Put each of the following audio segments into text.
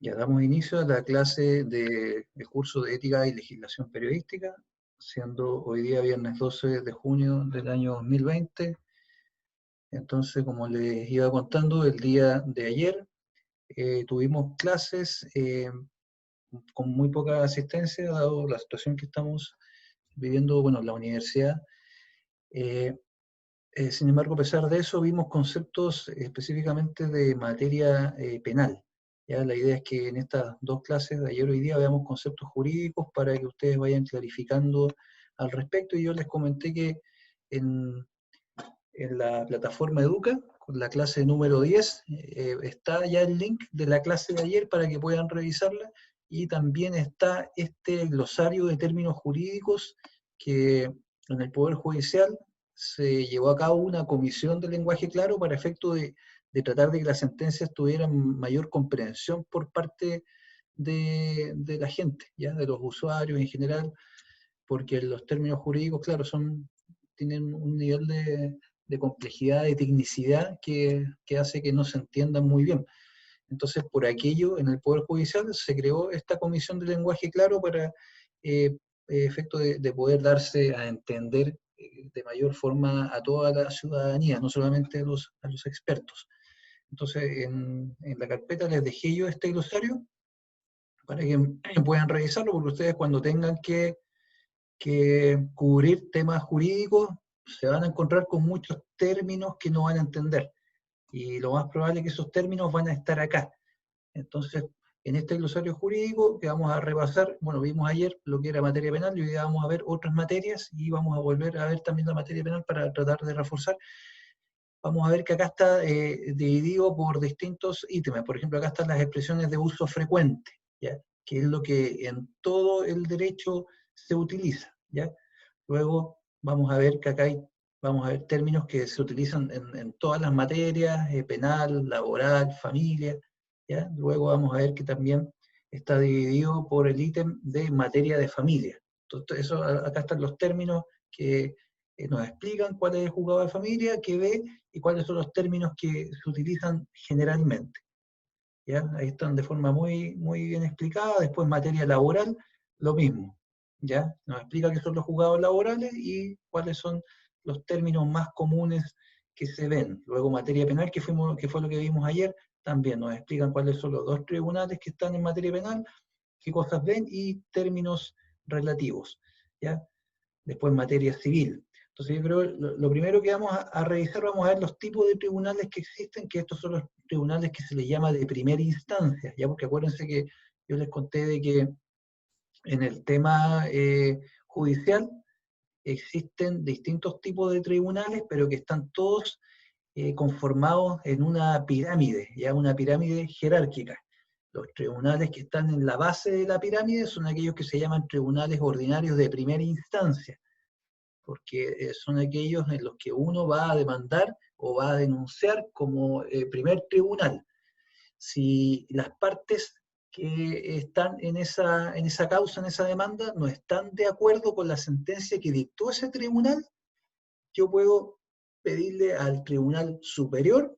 Ya damos inicio a la clase del curso de Ética y Legislación Periodística, siendo hoy día viernes 12 de junio del año 2020. Entonces, como les iba contando, el día de ayer tuvimos clases con muy poca asistencia, dado la situación que estamos viviendo, bueno, en la universidad. Sin embargo, a pesar de eso, vimos conceptos específicamente de materia penal. ¿Ya? La idea es que en estas dos clases de ayer y hoy día veamos conceptos jurídicos para que ustedes vayan clarificando al respecto. Y yo les comenté que en, en la plataforma Educa, con la clase número 10, está ya el link de la clase de ayer para que puedan revisarla. Y también está este glosario de términos jurídicos que en el Poder Judicial se llevó a cabo una comisión de lenguaje claro para efecto de tratar de que las sentencias tuvieran mayor comprensión por parte de la gente, ¿ya? De los usuarios en general, porque los términos jurídicos, claro, tienen un nivel de complejidad, de tecnicidad que hace que no se entiendan muy bien. Entonces, por aquello, en el Poder Judicial se creó esta comisión de lenguaje claro para efecto de poder darse a entender de mayor forma a toda la ciudadanía, no solamente a los expertos. Entonces, en la carpeta les dejé yo este glosario para que puedan revisarlo, porque ustedes cuando tengan que cubrir temas jurídicos se van a encontrar con muchos términos que no van a entender. Y lo más probable es que esos términos van a estar acá. Entonces, en este glosario jurídico que vamos a repasar, bueno, vimos ayer lo que era materia penal y hoy día vamos a ver otras materias y vamos a volver a ver también la materia penal para tratar de reforzar. Vamos a ver que acá está dividido por distintos ítems. Por ejemplo, acá están las expresiones de uso frecuente, ¿ya? Que es lo que en todo el derecho se utiliza, ¿ya? Luego vamos a ver que acá vamos a ver términos que se utilizan en todas las materias, penal, laboral, familia, ¿ya? Luego vamos a ver que también está dividido por el ítem de materia de familia. Entonces, eso, acá están los términos que nos explican cuál es el juzgado de familia, qué ve y cuáles son los términos que se utilizan generalmente. ¿Ya? Ahí están de forma muy, muy bien explicada. Después, materia laboral, lo mismo. ¿Ya? Nos explica qué son los juzgados laborales y cuáles son los términos más comunes que se ven. Luego, materia penal, que fue lo que vimos ayer, también nos explican cuáles son los dos tribunales que están en materia penal, qué cosas ven y términos relativos. ¿Ya? Después, materia civil. Entonces yo creo que lo primero que vamos a revisar, vamos a ver los tipos de tribunales que existen, que estos son los tribunales que se les llama de primera instancia, ya porque acuérdense que yo les conté de que en el tema judicial existen distintos tipos de tribunales, pero que están todos conformados en una pirámide, ya una pirámide jerárquica. Los tribunales que están en la base de la pirámide son aquellos que se llaman tribunales ordinarios de primera instancia, porque son aquellos en los que uno va a demandar o va a denunciar como primer tribunal. Si las partes que están en esa causa, en esa demanda, no están de acuerdo con la sentencia que dictó ese tribunal, yo puedo pedirle al tribunal superior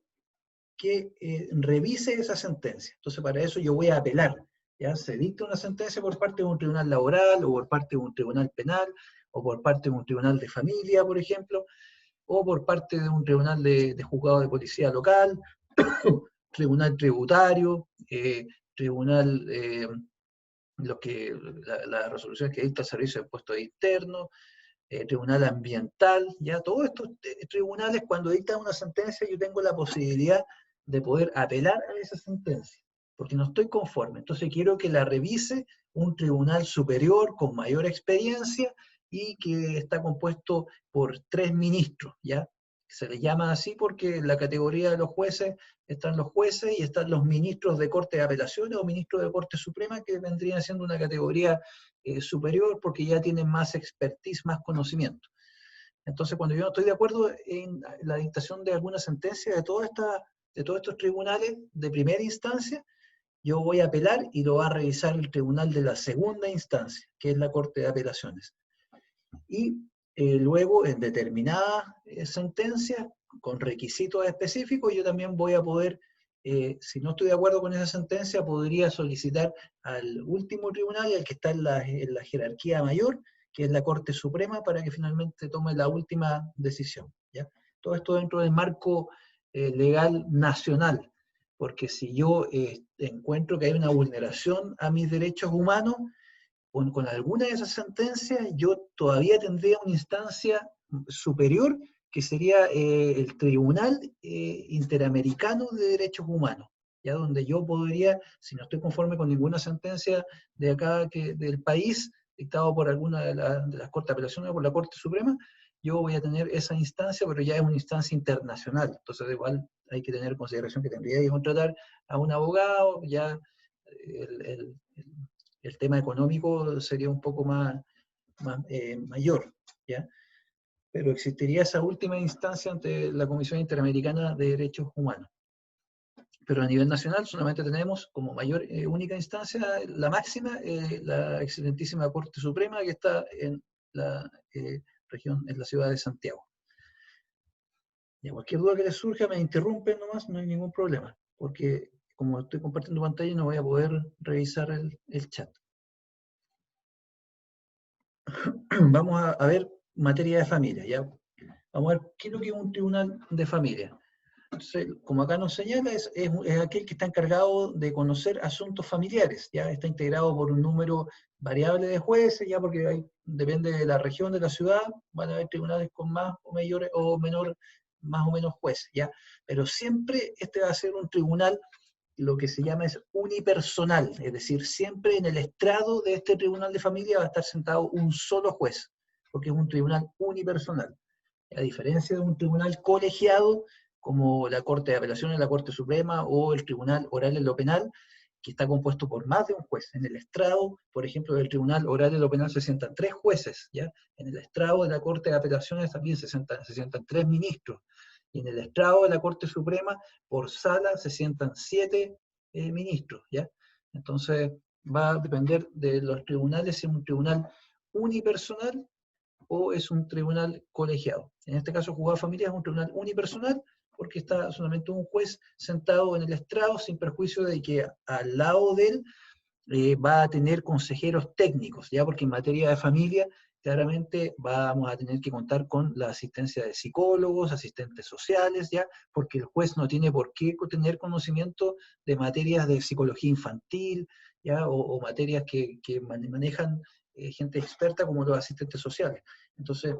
que revise esa sentencia. Entonces, para eso yo voy a apelar. ¿Ya? Se dicta una sentencia por parte de un tribunal laboral, o por parte de un tribunal penal, o por parte de un tribunal de familia, por ejemplo, o por parte de un tribunal de juzgado de policía local, tribunal tributario, tribunal, la resolución que dicta el Servicio de Impuestos Internos, tribunal ambiental, ya todos estos tribunales cuando dictan una sentencia yo tengo la posibilidad de poder apelar a esa sentencia, porque no estoy conforme, entonces quiero que la revise un tribunal superior con mayor experiencia y que está compuesto por 3 ministros, ¿ya? Se le llama así porque en la categoría de los jueces están los jueces y están los ministros de Corte de Apelaciones o ministros de Corte Suprema, que vendrían siendo una categoría superior porque ya tienen más expertise, más conocimiento. Entonces, cuando yo no estoy de acuerdo en la dictación de alguna sentencia de todos estos tribunales de primera instancia, yo voy a apelar y lo va a revisar el tribunal de la segunda instancia, que es la Corte de Apelaciones. Y luego, en determinadas sentencias, con requisitos específicos, yo también voy a poder si no estoy de acuerdo con esa sentencia, podría solicitar al último tribunal, el que está en la jerarquía mayor, que es la Corte Suprema, para que finalmente tome la última decisión, ¿ya? Todo esto dentro del marco legal nacional, porque si yo encuentro que hay una vulneración a mis derechos humanos, con alguna de esas sentencias, yo todavía tendría una instancia superior, que sería el Tribunal Interamericano de Derechos Humanos, ya donde yo podría, si no estoy conforme con ninguna sentencia de acá del país, dictado por alguna de las Cortes de Apelaciones o por la Corte Suprema, yo voy a tener esa instancia, pero ya es una instancia internacional. Entonces, igual hay que tener en consideración que tendría que contratar a un abogado, ya el tema económico sería un poco mayor, ¿ya? Pero existiría esa última instancia ante la Comisión Interamericana de Derechos Humanos. Pero a nivel nacional solamente tenemos como mayor única instancia, la máxima, la excelentísima Corte Suprema, que está en la región, en la ciudad de Santiago. Y cualquier duda que les surja, me interrumpen nomás, no hay ningún problema, porque como estoy compartiendo pantalla no voy a poder revisar el chat. Vamos a ver materia de familia, ¿ya? Vamos a ver qué es lo que es un tribunal de familia. Entonces, como acá nos señala, es aquel que está encargado de conocer asuntos familiares, ¿ya? Está integrado por un número variable de jueces, ya, porque depende de la región, de la ciudad, van a haber tribunales con más o mayor o menor, más o menos jueces, ¿ya? Pero siempre este va a ser un tribunal, lo que se llama es unipersonal, es decir, siempre en el estrado de este tribunal de familia va a estar sentado un solo juez, porque es un tribunal unipersonal. A diferencia de un tribunal colegiado, como la Corte de Apelaciones, la Corte Suprema o el Tribunal Oral en lo Penal, que está compuesto por más de un juez. En el estrado, por ejemplo, del Tribunal Oral en lo Penal se sientan 3 jueces, ¿ya? En el estrado de la Corte de Apelaciones también se sientan 3 ministros. Y en el estrado de la Corte Suprema, por sala, se sientan 7 ministros, ¿ya? Entonces, va a depender de los tribunales, si es un tribunal unipersonal o es un tribunal colegiado. En este caso, juzgado de familia es un tribunal unipersonal, porque está solamente un juez sentado en el estrado, sin perjuicio de que al lado de él va a tener consejeros técnicos, ya, porque en materia de familia claramente vamos a tener que contar con la asistencia de psicólogos, asistentes sociales, ya, porque el juez no tiene por qué tener conocimiento de materias de psicología infantil, ya, o materias que manejan gente experta como los asistentes sociales. Entonces,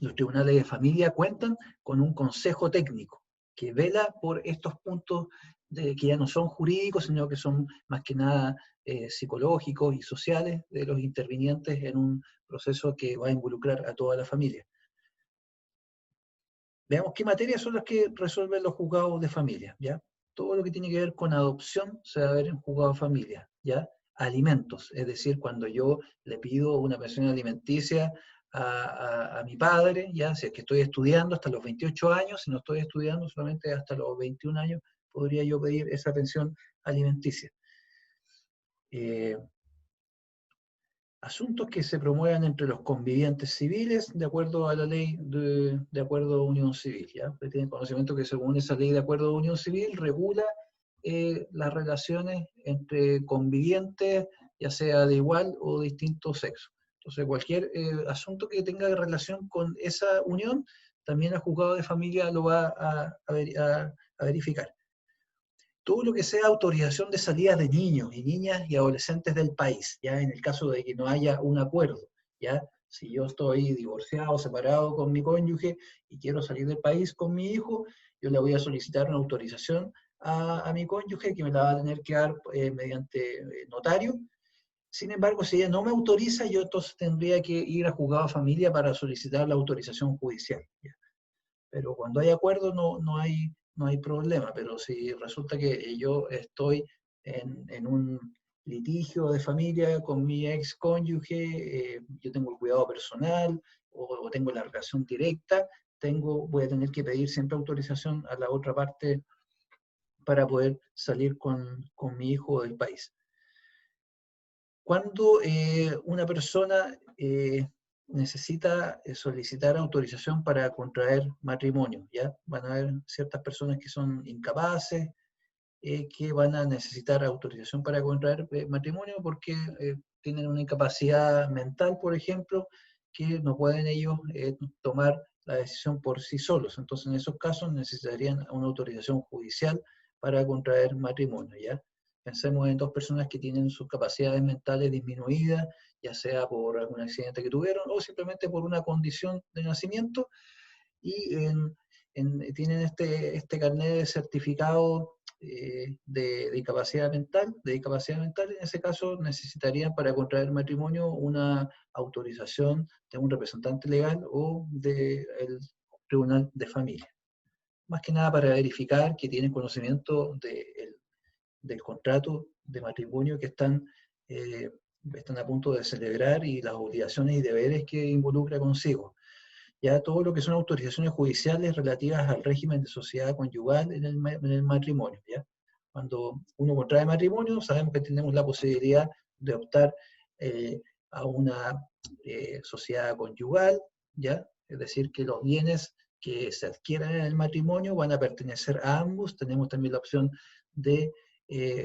los tribunales de familia cuentan con un consejo técnico que vela por estos puntos que ya no son jurídicos, sino que son más que nada psicológicos y sociales de los intervinientes en un proceso que va a involucrar a toda la familia. Veamos qué materias son las que resuelven los juzgados de familia, ¿ya? Todo lo que tiene que ver con adopción se va a ver en juzgado de familia, ¿ya? Alimentos, es decir, cuando yo le pido una pensión alimenticia a mi padre, ya, si es que estoy estudiando hasta los 28 años, si no estoy estudiando solamente hasta los 21 años, podría yo pedir esa pensión alimenticia. Asuntos que se promuevan entre los convivientes civiles de acuerdo a la ley de acuerdo de unión civil. ¿Ya? Ustedes tienen conocimiento que según esa ley de acuerdo de unión civil regula las relaciones entre convivientes, ya sea de igual o distinto sexo. Entonces, cualquier asunto que tenga relación con esa unión, también el juzgado de familia lo va a verificar. Todo lo que sea autorización de salida de niños y niñas y adolescentes del país, ya en el caso de que no haya un acuerdo, ya si yo estoy divorciado, separado con mi cónyuge y quiero salir del país con mi hijo, yo le voy a solicitar una autorización a mi cónyuge que me la va a tener que dar mediante notario. Sin embargo, si ella no me autoriza, yo entonces tendría que ir a juzgado de familia para solicitar la autorización judicial. ¿Ya? Pero cuando hay acuerdo no hay problema, pero si resulta que yo estoy en un litigio de familia con mi ex cónyuge, yo tengo el cuidado personal o tengo la relación directa, voy a tener que pedir siempre autorización a la otra parte para poder salir con mi hijo del país. Cuando una persona necesita solicitar autorización para contraer matrimonio, ¿ya? Van a haber ciertas personas que son incapaces que van a necesitar autorización para contraer matrimonio porque tienen una incapacidad mental, por ejemplo, que no pueden ellos tomar la decisión por sí solos. Entonces, en esos casos necesitarían una autorización judicial para contraer matrimonio, ¿ya? Pensemos en dos personas que tienen sus capacidades mentales disminuidas, ya sea por algún accidente que tuvieron o simplemente por una condición de nacimiento, y tienen este carnet de certificado de discapacidad mental, en ese caso necesitarían para contraer matrimonio una autorización de un representante legal o del tribunal de familia. Más que nada para verificar que tienen conocimiento del contrato de matrimonio que están a punto de celebrar y las obligaciones y deberes que involucra consigo. Ya todo lo que son autorizaciones judiciales relativas al régimen de sociedad conyugal en el matrimonio, ¿ya? Cuando uno contrae matrimonio, sabemos que tenemos la posibilidad de optar a una sociedad conyugal, ¿ya? Es decir, que los bienes que se adquieran en el matrimonio van a pertenecer a ambos. Tenemos también la opción de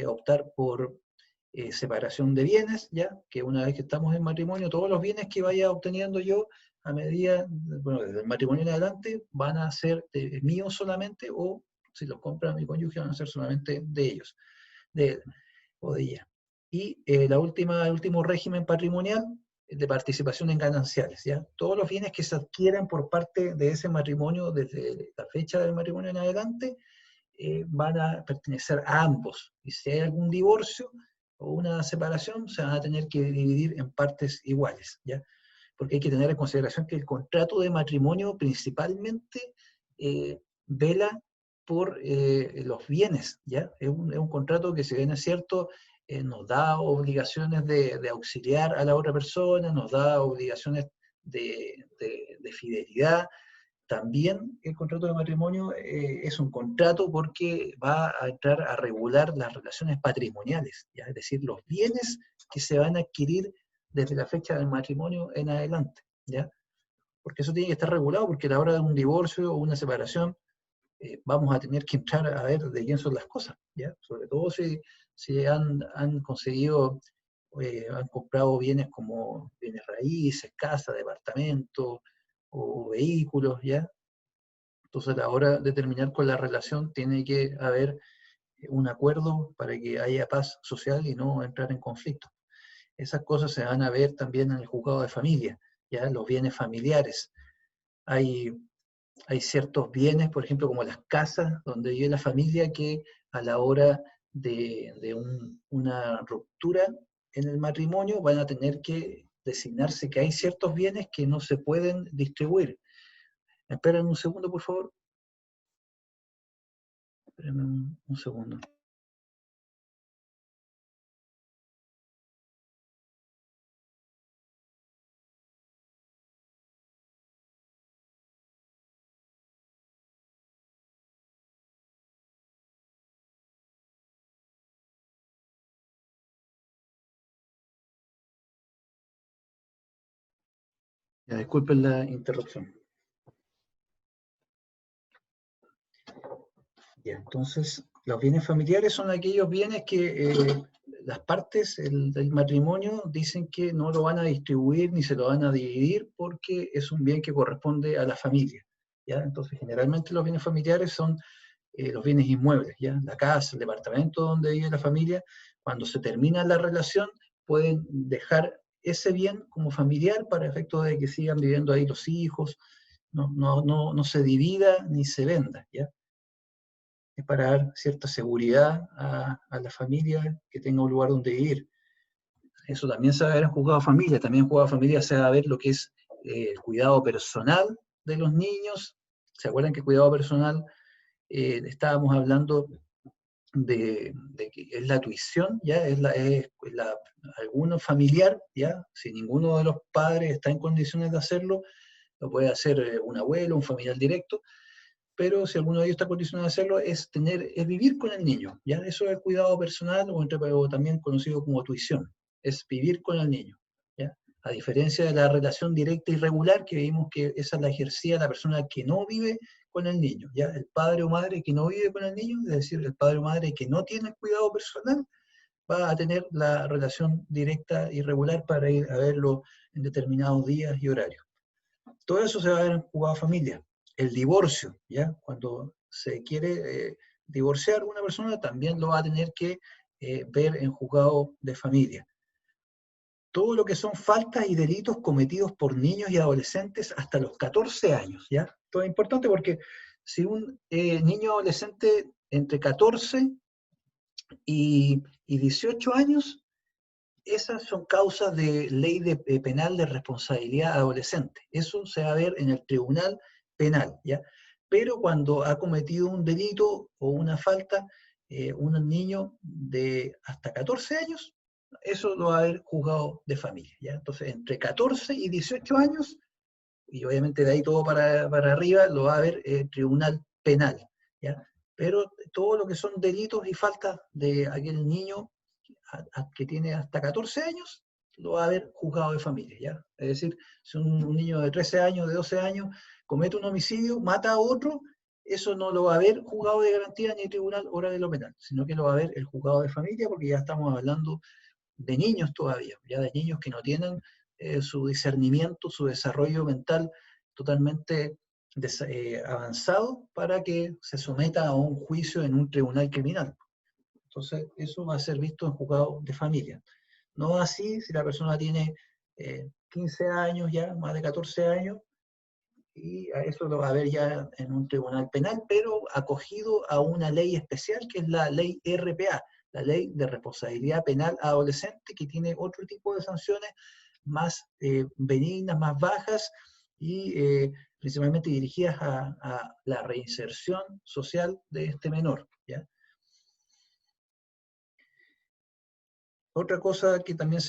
optar por separación de bienes, ¿ya? Que una vez que estamos en matrimonio, todos los bienes que vaya obteniendo yo a medida, bueno, desde el matrimonio en adelante, van a ser míos solamente, o si los compra mi cónyuge, van a ser solamente de ellos, de él o de ella. Y el último régimen patrimonial de participación en gananciales, ¿ya? Todos los bienes que se adquieran por parte de ese matrimonio, desde la fecha del matrimonio en adelante, van a pertenecer a ambos. Y si hay algún divorcio o una separación, se van a tener que dividir en partes iguales, ¿ya? Porque hay que tener en consideración que el contrato de matrimonio principalmente vela por los bienes, ¿ya? Es un contrato que, si bien es cierto, nos da obligaciones de auxiliar a la otra persona, nos da obligaciones de fidelidad. También el contrato de matrimonio es un contrato porque va a entrar a regular las relaciones patrimoniales, ¿ya? Es decir, los bienes que se van a adquirir desde la fecha del matrimonio en adelante, ¿ya? Porque eso tiene que estar regulado, porque a la hora de un divorcio o una separación vamos a tener que entrar a ver de quién son las cosas, ¿ya? Sobre todo si han conseguido, han comprado bienes como bienes raíces, casas, departamentos o vehículos, ¿ya? Entonces, a la hora de terminar con la relación, tiene que haber un acuerdo para que haya paz social y no entrar en conflicto. Esas cosas se van a ver también en el juzgado de familia, ya los bienes familiares. Hay, hay ciertos bienes, por ejemplo, como las casas donde vive la familia, que a la hora de una ruptura en el matrimonio van a tener que designarse que hay ciertos bienes que no se pueden distribuir. Esperen un segundo, por favor. Espérenme un segundo. Ya, disculpen la interrupción. Ya, entonces, los bienes familiares son aquellos bienes que las partes del matrimonio dicen que no lo van a distribuir ni se lo van a dividir porque es un bien que corresponde a la familia, ¿ya? Entonces, generalmente los bienes familiares son los bienes inmuebles, ¿ya? La casa, el departamento donde vive la familia. Cuando se termina la relación, pueden dejar ese bien como familiar para efecto de que sigan viviendo ahí los hijos, no se divida ni se venda, ¿ya? Es para dar cierta seguridad a la familia, que tenga un lugar donde vivir. Eso también se va a ver en juzgado de familia. También en juzgado de familia se va a ver lo que es el cuidado personal de los niños. ¿Se acuerdan que cuidado personal estábamos hablando de que es la tuición, ¿ya? Alguno familiar, ¿ya? Si ninguno de los padres está en condiciones de hacerlo, lo puede hacer un abuelo, un familiar directo, pero si alguno de ellos está condicionado a hacerlo, es vivir con el niño, ¿ya? Eso es el cuidado personal, o también conocido como tuición, es vivir con el niño, ¿ya? A diferencia de la relación directa y regular, que vimos que esa la ejercía la persona que no vive con el niño, ¿ya? El padre o madre que no vive con el niño, es decir, el padre o madre que no tiene el cuidado personal, va a tener la relación directa y regular para ir a verlo en determinados días y horarios. Todo eso se va a ver en juzgado de familia. El divorcio, ¿ya? Cuando se quiere divorciar una persona, también lo va a tener que ver en juzgado de familia. Todo lo que son faltas y delitos cometidos por niños y adolescentes hasta los 14 años, ¿ya? Esto es importante porque si un niño adolescente entre 14 y 18 años, esas son causas de ley penal de responsabilidad adolescente. Eso se va a ver en el tribunal penal, ¿ya? Pero cuando ha cometido un delito o una falta, un niño de hasta 14 años, eso lo va a haber juzgado de familia, ¿ya? Entonces, entre 14 y 18 años, y obviamente de ahí todo para arriba, lo va a haber tribunal penal, ¿ya? Pero todo lo que son delitos y faltas de aquel niño que tiene hasta 14 años, lo va a haber juzgado de familia, ¿ya? Es decir, si un niño de 13 años, de 12 años, comete un homicidio, mata a otro, eso no lo va a haber juzgado de garantía ni tribunal oral de lo penal, sino que lo va a ver el juzgado de familia, porque ya estamos hablando de niños todavía, ya de niños que no tienen su discernimiento, su desarrollo mental totalmente avanzado para que se someta a un juicio en un tribunal criminal. Entonces, eso va a ser visto en juzgado de familia. No así si la persona tiene 15 años ya, más de 14 años, y a eso lo va a ver ya en un tribunal penal, pero acogido a una ley especial que es la ley RPA, la ley de responsabilidad penal adolescente, que tiene otro tipo de sanciones más benignas, más bajas y principalmente dirigidas a la reinserción social de este menor, ¿ya? Otra cosa que también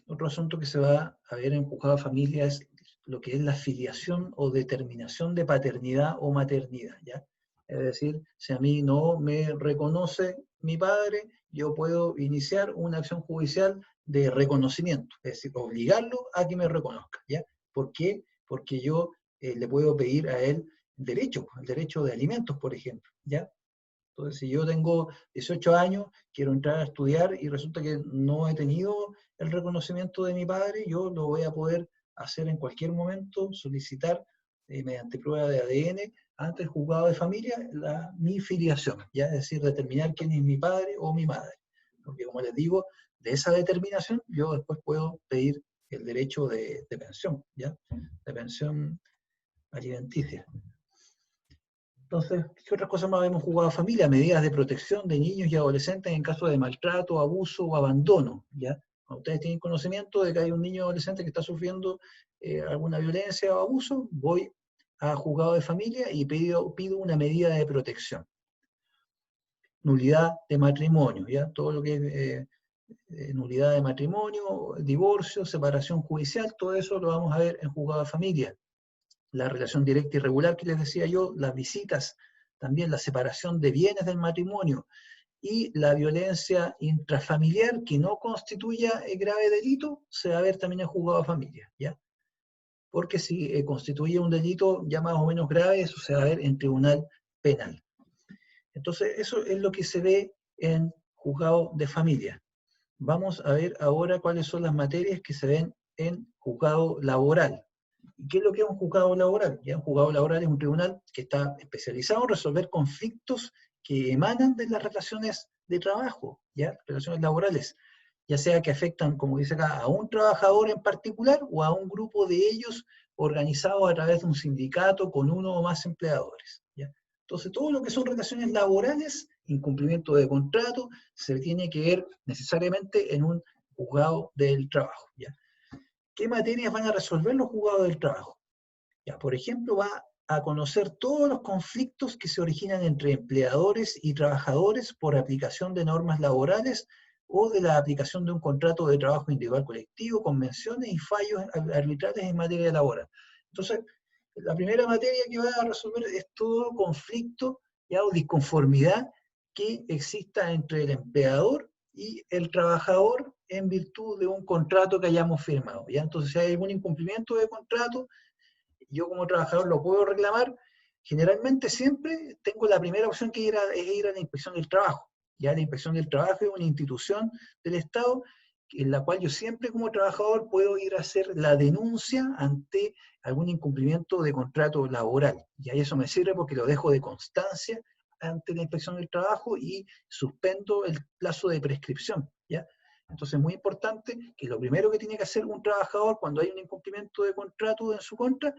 otro asunto que se va a ver en juzgado de familia es lo que es la filiación o determinación de paternidad o maternidad, ¿ya? Es decir, si a mí no me reconoce mi padre, yo puedo iniciar una acción judicial de reconocimiento, es decir, obligarlo a que me reconozca, ¿ya? ¿Por qué? Porque yo le puedo pedir a él derecho, el derecho de alimentos, por ejemplo, ¿ya? Entonces, si yo tengo 18 años, quiero entrar a estudiar y resulta que no he tenido el reconocimiento de mi padre, yo lo voy a poder hacer en cualquier momento, solicitar mediante prueba de ADN ante el juzgado de familia mi filiación, ¿ya? Es decir, determinar quién es mi padre o mi madre. Porque como les digo, de esa determinación yo después puedo pedir el derecho de pensión, ¿ya? De pensión alimenticia. Entonces, ¿qué otras cosas más hemos jugado a familia? Medidas de protección de niños y adolescentes en caso de maltrato, abuso o abandono, ¿ya? Cuando ustedes tienen conocimiento de que hay un niño o adolescente que está sufriendo alguna violencia o abuso, voy a juzgado de familia y pido una medida de protección. Nulidad de matrimonio, ¿ya? Todo lo que es nulidad de matrimonio, divorcio, separación judicial, todo eso lo vamos a ver en juzgado de familia. La relación directa y regular que les decía yo, las visitas, también la separación de bienes del matrimonio y la violencia intrafamiliar que no constituya grave delito, se va a ver también en juzgado de familia, ¿ya? Porque si constituye un delito ya más o menos grave, eso se va a ver en tribunal penal. Entonces, eso es lo que se ve en juzgado de familia. Vamos a ver ahora cuáles son las materias que se ven en juzgado laboral. ¿Y qué es lo que es un juzgado laboral? Ya, un juzgado laboral es un tribunal que está especializado en resolver conflictos que emanan de las relaciones de trabajo, ¿ya? Relaciones laborales, ya sea que afectan, como dice acá, a un trabajador en particular o a un grupo de ellos organizados a través de un sindicato con uno o más empleadores, ¿ya? Entonces, todo lo que son relaciones laborales, incumplimiento de contrato, se tiene que ver necesariamente en un juzgado del trabajo, ¿ya? ¿Qué materias van a resolver los juzgados del trabajo? Ya, por ejemplo, va a conocer todos los conflictos que se originan entre empleadores y trabajadores por aplicación de normas laborales o de la aplicación de un contrato de trabajo individual colectivo, convenciones y fallos arbitrales en materia laboral. Entonces, la primera materia que va a resolver es todo conflicto ya, o disconformidad que exista entre el empleador y el trabajador en virtud de un contrato que hayamos firmado, ¿ya? Entonces, si hay algún incumplimiento de contrato, yo como trabajador lo puedo reclamar Generalmente siempre tengo la primera opción que es ir a la inspección del trabajo. Ya la inspección del trabajo es una institución del Estado en la cual yo siempre como trabajador puedo ir a hacer la denuncia ante algún incumplimiento de contrato laboral. Y ahí eso me sirve porque lo dejo de constancia ante la inspección del trabajo y suspendo el plazo de prescripción. ¿Ya? Entonces es muy importante que lo primero que tiene que hacer un trabajador cuando hay un incumplimiento de contrato en su contra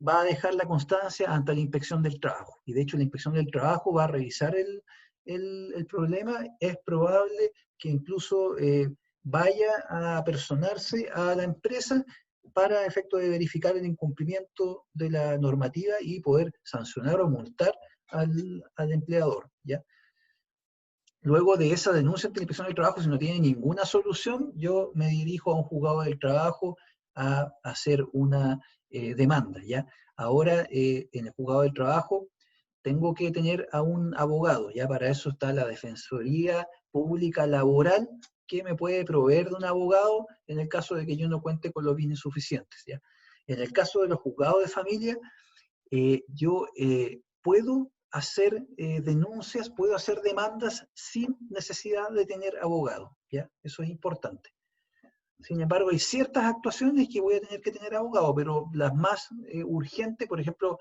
va a dejar la constancia ante la inspección del trabajo. Y de hecho la inspección del trabajo va a revisar el problema. Es probable que incluso vaya a personarse a la empresa para efecto de verificar el incumplimiento de la normativa y poder sancionar o multar al empleador. ¿Ya? Luego de esa denuncia ante la inspección del trabajo, si no tiene ninguna solución, yo me dirijo a un juzgado del trabajo a hacer una demanda. ¿Ya? Ahora, en el juzgado del trabajo, tengo que tener a un abogado. Ya para eso está la Defensoría Pública Laboral, que me puede proveer de un abogado en el caso de que yo no cuente con los bienes suficientes. ¿Ya? En el caso de los juzgados de familia, yo puedo hacer denuncias, puedo hacer demandas sin necesidad de tener abogado, ¿ya? Eso es importante. Sin embargo, hay ciertas actuaciones que voy a tener que tener abogado, pero las más urgentes, por ejemplo,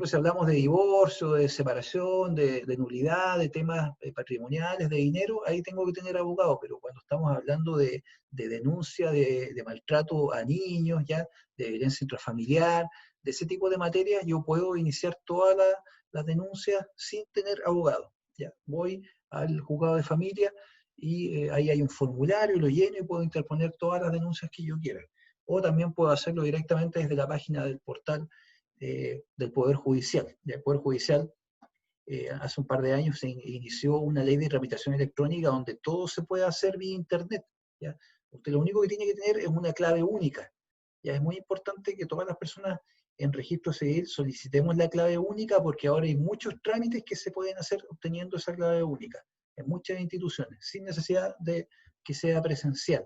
si hablamos de divorcio, de separación, de nulidad, de temas patrimoniales, de dinero, ahí tengo que tener abogado, pero cuando estamos hablando de denuncia de maltrato a niños, ya, de violencia intrafamiliar, de ese tipo de materias, yo puedo iniciar todas las denuncias sin tener abogado. Ya. Voy al juzgado de familia y ahí hay un formulario, lo lleno y puedo interponer todas las denuncias que yo quiera. O también puedo hacerlo directamente desde la página del portal del Poder Judicial. El Poder Judicial hace un par de años se inició una ley de tramitación electrónica donde todo se puede hacer vía Internet. ¿Ya? Usted lo único que tiene que tener es una clave única. Ya es muy importante que todas las personas en registro civil solicitemos la clave única porque ahora hay muchos trámites que se pueden hacer obteniendo esa clave única en muchas instituciones, sin necesidad de que sea presencial.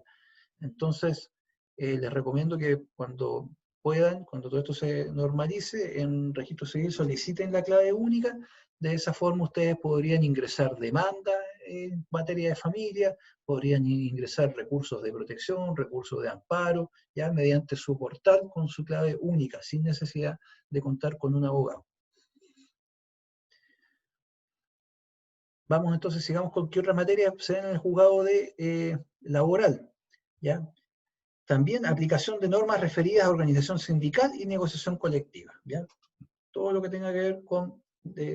Entonces, les recomiendo que cuando puedan, cuando todo esto se normalice, en registro civil soliciten la clave única. De esa forma ustedes podrían ingresar demanda en materia de familia, podrían ingresar recursos de protección, recursos de amparo, ya mediante su portal con su clave única, sin necesidad de contar con un abogado. Vamos entonces, sigamos con qué otra materia se ve en el juzgado de laboral. ¿Ya? También aplicación de normas referidas a organización sindical y negociación colectiva. ¿Ya? Todo lo que tenga que ver con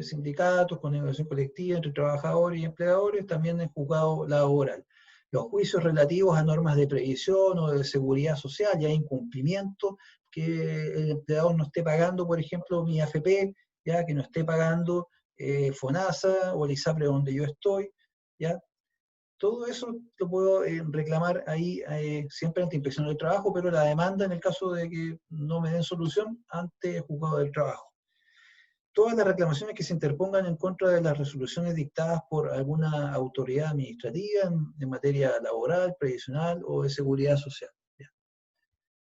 sindicatos, con negociación colectiva entre trabajadores y empleadores, también en juzgado laboral. Los juicios relativos a normas de previsión o de seguridad social, ya incumplimiento, que el empleador no esté pagando, por ejemplo, mi AFP, ya que no esté pagando FONASA o el ISAPRE donde yo estoy, ¿ya? Todo eso lo puedo reclamar ahí siempre ante inspección del trabajo, pero la demanda en el caso de que no me den solución ante el juzgado del trabajo. Todas las reclamaciones que se interpongan en contra de las resoluciones dictadas por alguna autoridad administrativa en materia laboral, previsional o de seguridad social. ¿Ya?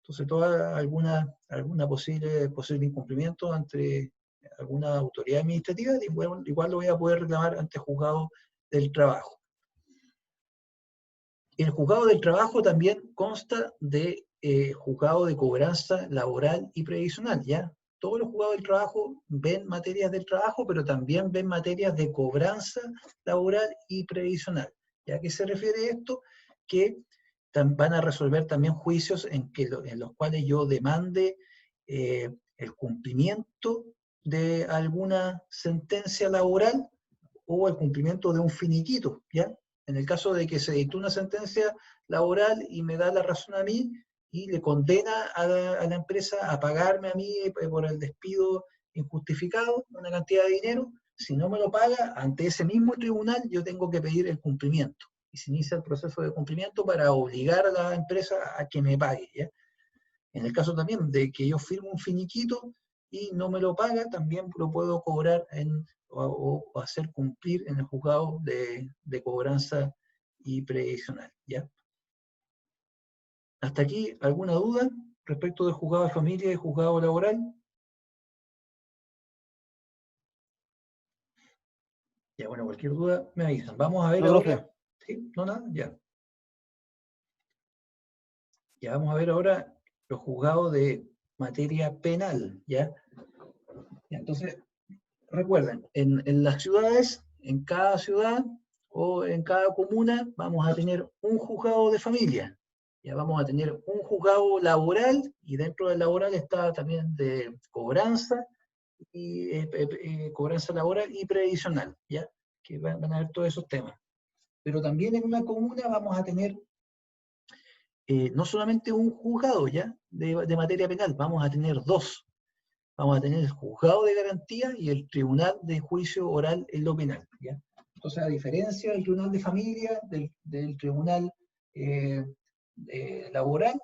Entonces, alguna posible incumplimiento ante alguna autoridad administrativa, igual lo voy a poder reclamar ante el juzgado del trabajo. El juzgado del trabajo también consta de juzgado de cobranza laboral y previsional, ¿ya? Todos los juzgados del trabajo ven materias del trabajo, pero también ven materias de cobranza laboral y previsional. ¿Ya? ¿A qué se refiere esto? Que van a resolver también juicios en los cuales yo demande el cumplimiento de alguna sentencia laboral o el cumplimiento de un finiquito, ¿ya? En el caso de que se dictó una sentencia laboral y me da la razón a mí y le condena a la empresa a pagarme a mí por el despido injustificado una cantidad de dinero, si no me lo paga, ante ese mismo tribunal yo tengo que pedir el cumplimiento. Y se inicia el proceso de cumplimiento para obligar a la empresa a que me pague, ¿ya? En el caso también de que yo firmo un finiquito y no me lo paga, también lo puedo cobrar o hacer cumplir en el juzgado de cobranza y previsional. ¿Ya? ¿Hasta aquí alguna duda respecto del juzgado de familia y juzgado laboral? Ya, bueno, cualquier duda me avisan. Vamos a ver No, profe. ahora. ¿Sí? ¿No, nada? Ya. Ya vamos a ver ahora los juzgados de materia penal, ¿ya? Ya, entonces, recuerden, en las ciudades, en cada ciudad o en cada comuna, vamos a tener un juzgado de familia. Ya vamos a tener un juzgado laboral y dentro del laboral está también de cobranza y cobranza laboral y previsional, ¿ya? Que van a ver todos esos temas. Pero también en una comuna vamos a tener no solamente un juzgado, ¿ya? De materia penal, vamos a tener dos. Vamos a tener el juzgado de garantía y el tribunal de juicio oral en lo penal, ¿ya? Entonces, a diferencia del tribunal de familia, del tribunal eh, laboral,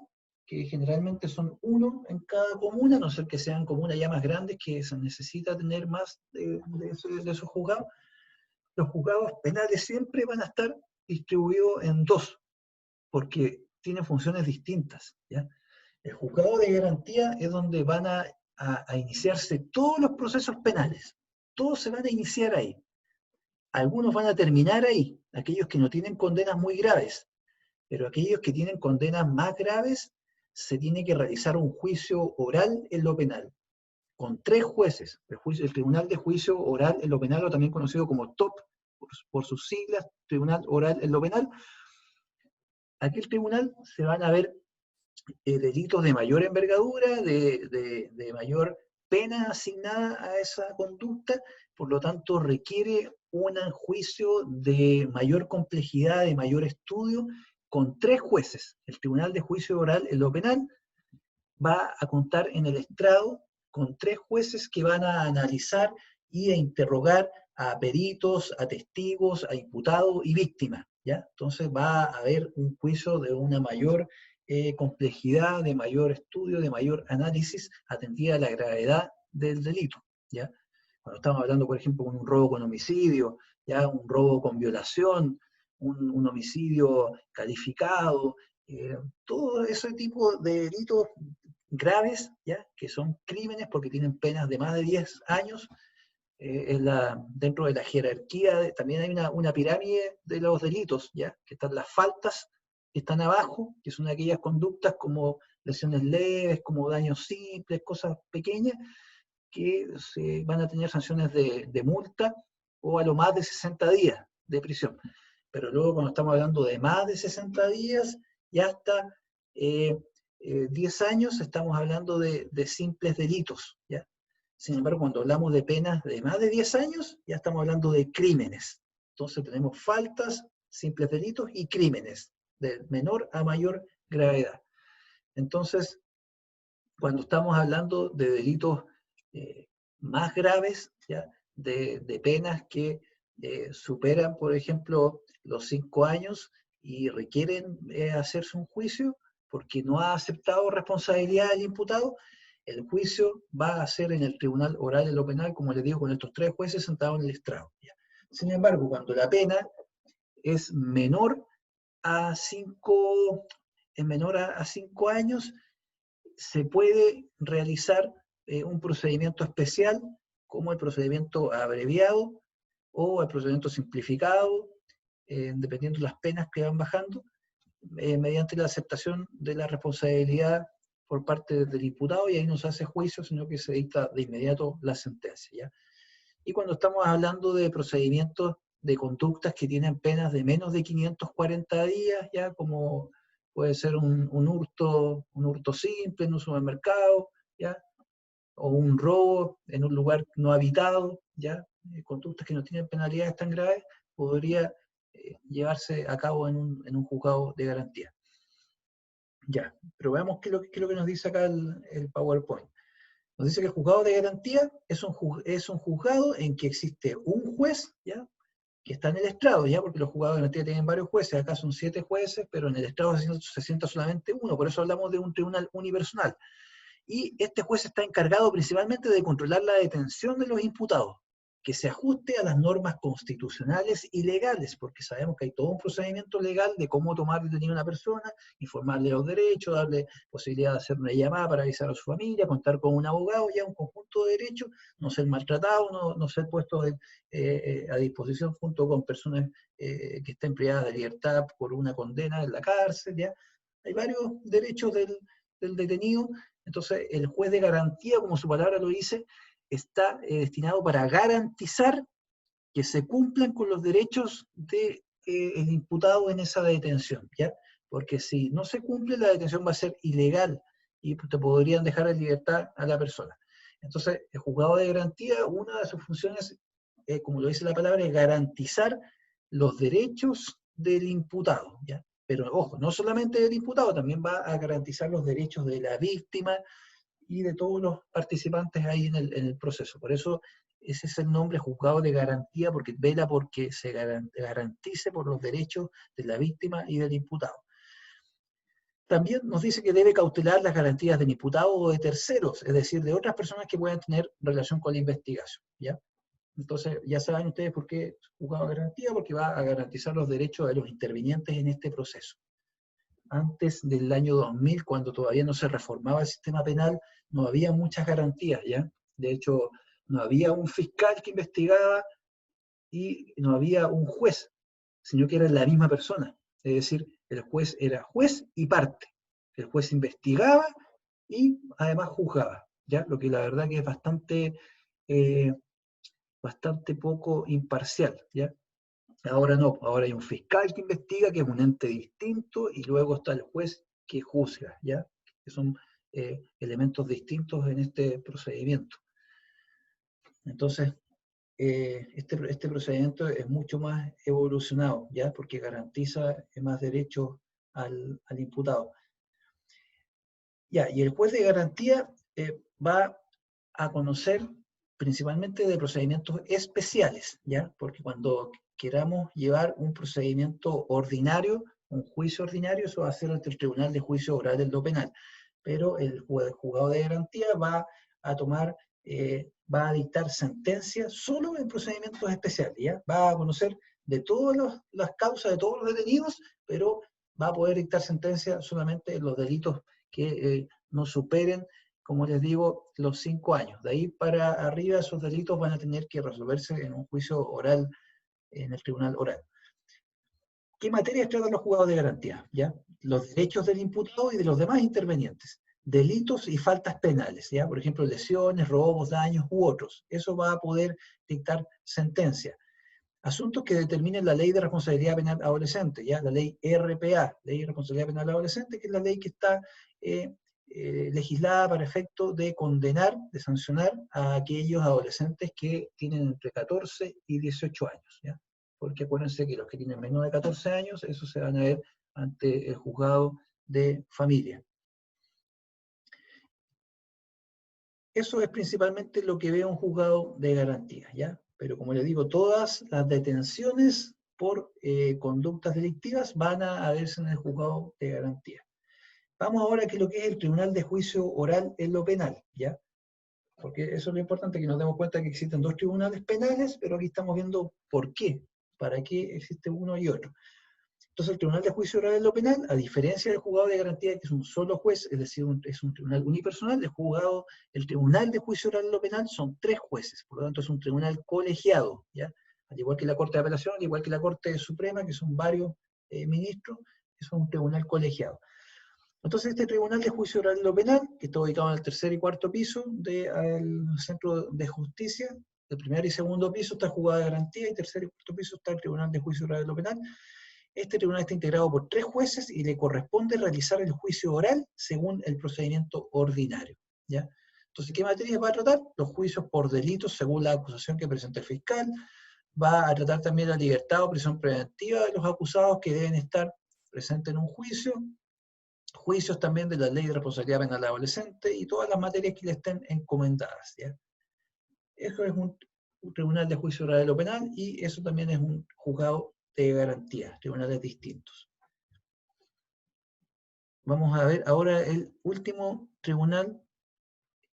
que generalmente son uno en cada comuna, a no ser que sean comunas ya más grandes, que se necesita tener más de esos juzgados, los juzgados penales siempre van a estar distribuidos en dos, porque tienen funciones distintas, ¿ya? El juzgado de garantía es donde van a iniciarse todos los procesos penales. Todos se van a iniciar ahí. Algunos van a terminar ahí, aquellos que no tienen condenas muy graves, pero aquellos que tienen condenas más graves, se tiene que realizar un juicio oral en lo penal, con tres jueces. El Tribunal de Juicio Oral en lo Penal, o también conocido como TOP, por sus siglas, Tribunal Oral en lo Penal. Aquel tribunal se van a ver delitos de mayor envergadura, de mayor pena asignada a esa conducta, por lo tanto requiere un juicio de mayor complejidad, de mayor estudio, con tres jueces. El Tribunal de Juicio Oral en lo Penal va a contar en el estrado con tres jueces que van a analizar y a interrogar a peritos, a testigos, a imputados y víctimas, ¿ya? Entonces va a haber un juicio de una mayor complejidad, de mayor estudio, de mayor análisis, atendida a la gravedad del delito, ¿ya? Cuando estamos hablando, por ejemplo, de un robo con homicidio, ya un robo con violación, un homicidio calificado, todo ese tipo de delitos graves, ¿ya? Que son crímenes porque tienen penas de más de 10 años, dentro de la jerarquía, también hay una pirámide de los delitos, ¿ya? Que están las faltas, que están abajo, que son aquellas conductas como lesiones leves, como daños simples, cosas pequeñas, que se van a tener sanciones de multa o a lo más de 60 días de prisión. Pero luego cuando estamos hablando de más de 60 días y hasta 10 años, estamos hablando de simples delitos, ¿ya? Sin embargo, cuando hablamos de penas de más de 10 años, ya estamos hablando de crímenes. Entonces tenemos faltas, simples delitos y crímenes, de menor a mayor gravedad. Entonces, cuando estamos hablando de delitos más graves, ¿ya? De penas que superan, por ejemplo, los 5 años y requieren hacerse un juicio porque no ha aceptado responsabilidad el imputado, el juicio va a ser en el tribunal oral de lo penal, como les digo, con estos tres jueces sentados en el estrado, ¿ya? Sin embargo, cuando la pena es menor a 5 años, se puede realizar un procedimiento especial, como el procedimiento abreviado o el procedimiento simplificado, dependiendo de las penas que van bajando, mediante la aceptación de la responsabilidad por parte del imputado, y ahí no se hace juicio, sino que se dicta de inmediato la sentencia, ¿ya? Y cuando estamos hablando de procedimientos de conductas que tienen penas de menos de 540 días, ya como puede ser un hurto simple en un supermercado, ya, o un robo en un lugar no habitado, ya, conductas que no tienen penalidades tan graves, podría llevarse a cabo en un juzgado de garantía. Ya, pero veamos qué es lo que nos dice acá el PowerPoint. Nos dice que el juzgado de garantía es un juzgado en que existe un juez, ¿ya? Que está en el estrado, ¿ya? Porque los juzgados de garantía tienen varios jueces, acá son 7 jueces, pero en el estrado se sienta solamente uno, por eso hablamos de un tribunal unipersonal. Y este juez está encargado principalmente de controlar la detención de los imputados. que se ajuste a las normas constitucionales y legales, porque sabemos que hay todo un procedimiento legal de cómo tomar detenido a una persona, informarle los derechos, darle posibilidad de hacer una llamada para avisar a su familia, contar con un abogado, ya un conjunto de derechos, no ser maltratado, no ser puesto a disposición junto con personas que estén privadas de libertad por una condena en la cárcel, ¿ya? Hay varios derechos del detenido, entonces el juez de garantía, como su palabra lo dice, está destinado para garantizar que se cumplan con los derechos del imputado en esa detención, ¿ya? Porque si no se cumple, la detención va a ser ilegal y te podrían dejar en libertad a la persona. Entonces, el juzgado de garantía, una de sus funciones, como lo dice la palabra, es garantizar los derechos del imputado, ¿ya? Pero ojo, no solamente del imputado, también va a garantizar los derechos de la víctima y de todos los participantes ahí en el proceso. Por eso ese es el nombre, juzgado de garantía, porque vela porque se garantice por los derechos de la víctima y del imputado. También nos dice que debe cautelar las garantías del imputado o de terceros, es decir, de otras personas que puedan tener relación con la investigación, ¿ya? Entonces, ya saben ustedes por qué juzgado de garantía, porque va a garantizar los derechos de los intervinientes en este proceso. Antes del año 2000, cuando todavía no se reformaba el sistema penal, no había muchas garantías, ¿ya? De hecho, no había un fiscal que investigaba y no había un juez, sino que era la misma persona. Es decir, el juez era juez y parte. El juez investigaba y además juzgaba, ¿ya? Lo que la verdad que es bastante poco imparcial, ¿ya? Ahora no, ahora hay un fiscal que investiga, que es un ente distinto, y luego está el juez que juzga, ¿ya? Que son elementos distintos en este procedimiento. Entonces, este procedimiento es mucho más evolucionado, ¿ya? Porque garantiza más derechos al imputado. Ya, y el juez de garantía va a conocer principalmente de procedimientos especiales, ¿ya? Porque cuando queramos llevar un procedimiento ordinario, un juicio ordinario, eso va a ser ante el Tribunal de Juicio Oral del lo Penal. Pero el juzgado de garantía va a va a dictar sentencias solo en procedimientos especiales, ¿ya? Va a conocer de todas las causas de todos los detenidos, pero va a poder dictar sentencias solamente en los delitos que no superen, como les digo, los 5 años. De ahí para arriba esos delitos van a tener que resolverse en un juicio oral, en el tribunal oral. ¿Qué materias tratan los juzgados de garantía? ¿Ya? Los derechos del imputado y de los demás intervenientes. Delitos y faltas penales, ¿ya? Por ejemplo, lesiones, robos, daños u otros. Eso va a poder dictar sentencia. Asuntos que determinen la Ley de Responsabilidad Penal Adolescente, ¿ya? La ley RPA, Ley de Responsabilidad Penal Adolescente, que es la ley que está legislada para efecto de condenar, de sancionar a aquellos adolescentes que tienen entre 14 y 18 años, ¿ya? Porque acuérdense que los que tienen menos de 14 años, esos se van a ver ante el juzgado de familia. Eso es principalmente lo que ve un juzgado de garantía, ¿ya? Pero como les digo, todas las detenciones por conductas delictivas van a verse en el juzgado de garantía. Vamos ahora a lo que es el Tribunal de Juicio Oral en lo penal, ¿ya? Porque eso es lo importante, que nos demos cuenta que existen dos tribunales penales, pero aquí estamos viendo por qué, para qué existe uno y otro. Entonces el Tribunal de Juicio Oral en lo penal, a diferencia del juzgado de garantía, que es un solo juez, es decir, es un tribunal unipersonal, el Tribunal de Juicio Oral en lo penal son 3 jueces, por lo tanto es un tribunal colegiado, ¿ya? Al igual que la Corte de Apelación, al igual que la Corte Suprema, que son varios ministros, es un tribunal colegiado. Entonces este Tribunal de Juicio Oral en lo penal, que está ubicado en el tercer y cuarto piso del Centro de Justicia, el primer y segundo piso está el juzgado de garantía, y tercer y cuarto piso está el Tribunal de Juicio Oral en lo penal. Este tribunal está integrado por 3 jueces y le corresponde realizar el juicio oral según el procedimiento ordinario, ¿ya? Entonces, ¿qué materias va a tratar? Los juicios por delitos según la acusación que presenta el fiscal. Va a tratar también la libertad o prisión preventiva de los acusados que deben estar presentes en un juicio. Juicios también de la Ley de Responsabilidad Penal Adolescente y todas las materias que le estén encomendadas, ¿ya? Eso es un tribunal de juicio oral de lo penal y eso también es un juzgado de garantía, tribunales distintos. Vamos a ver ahora el último tribunal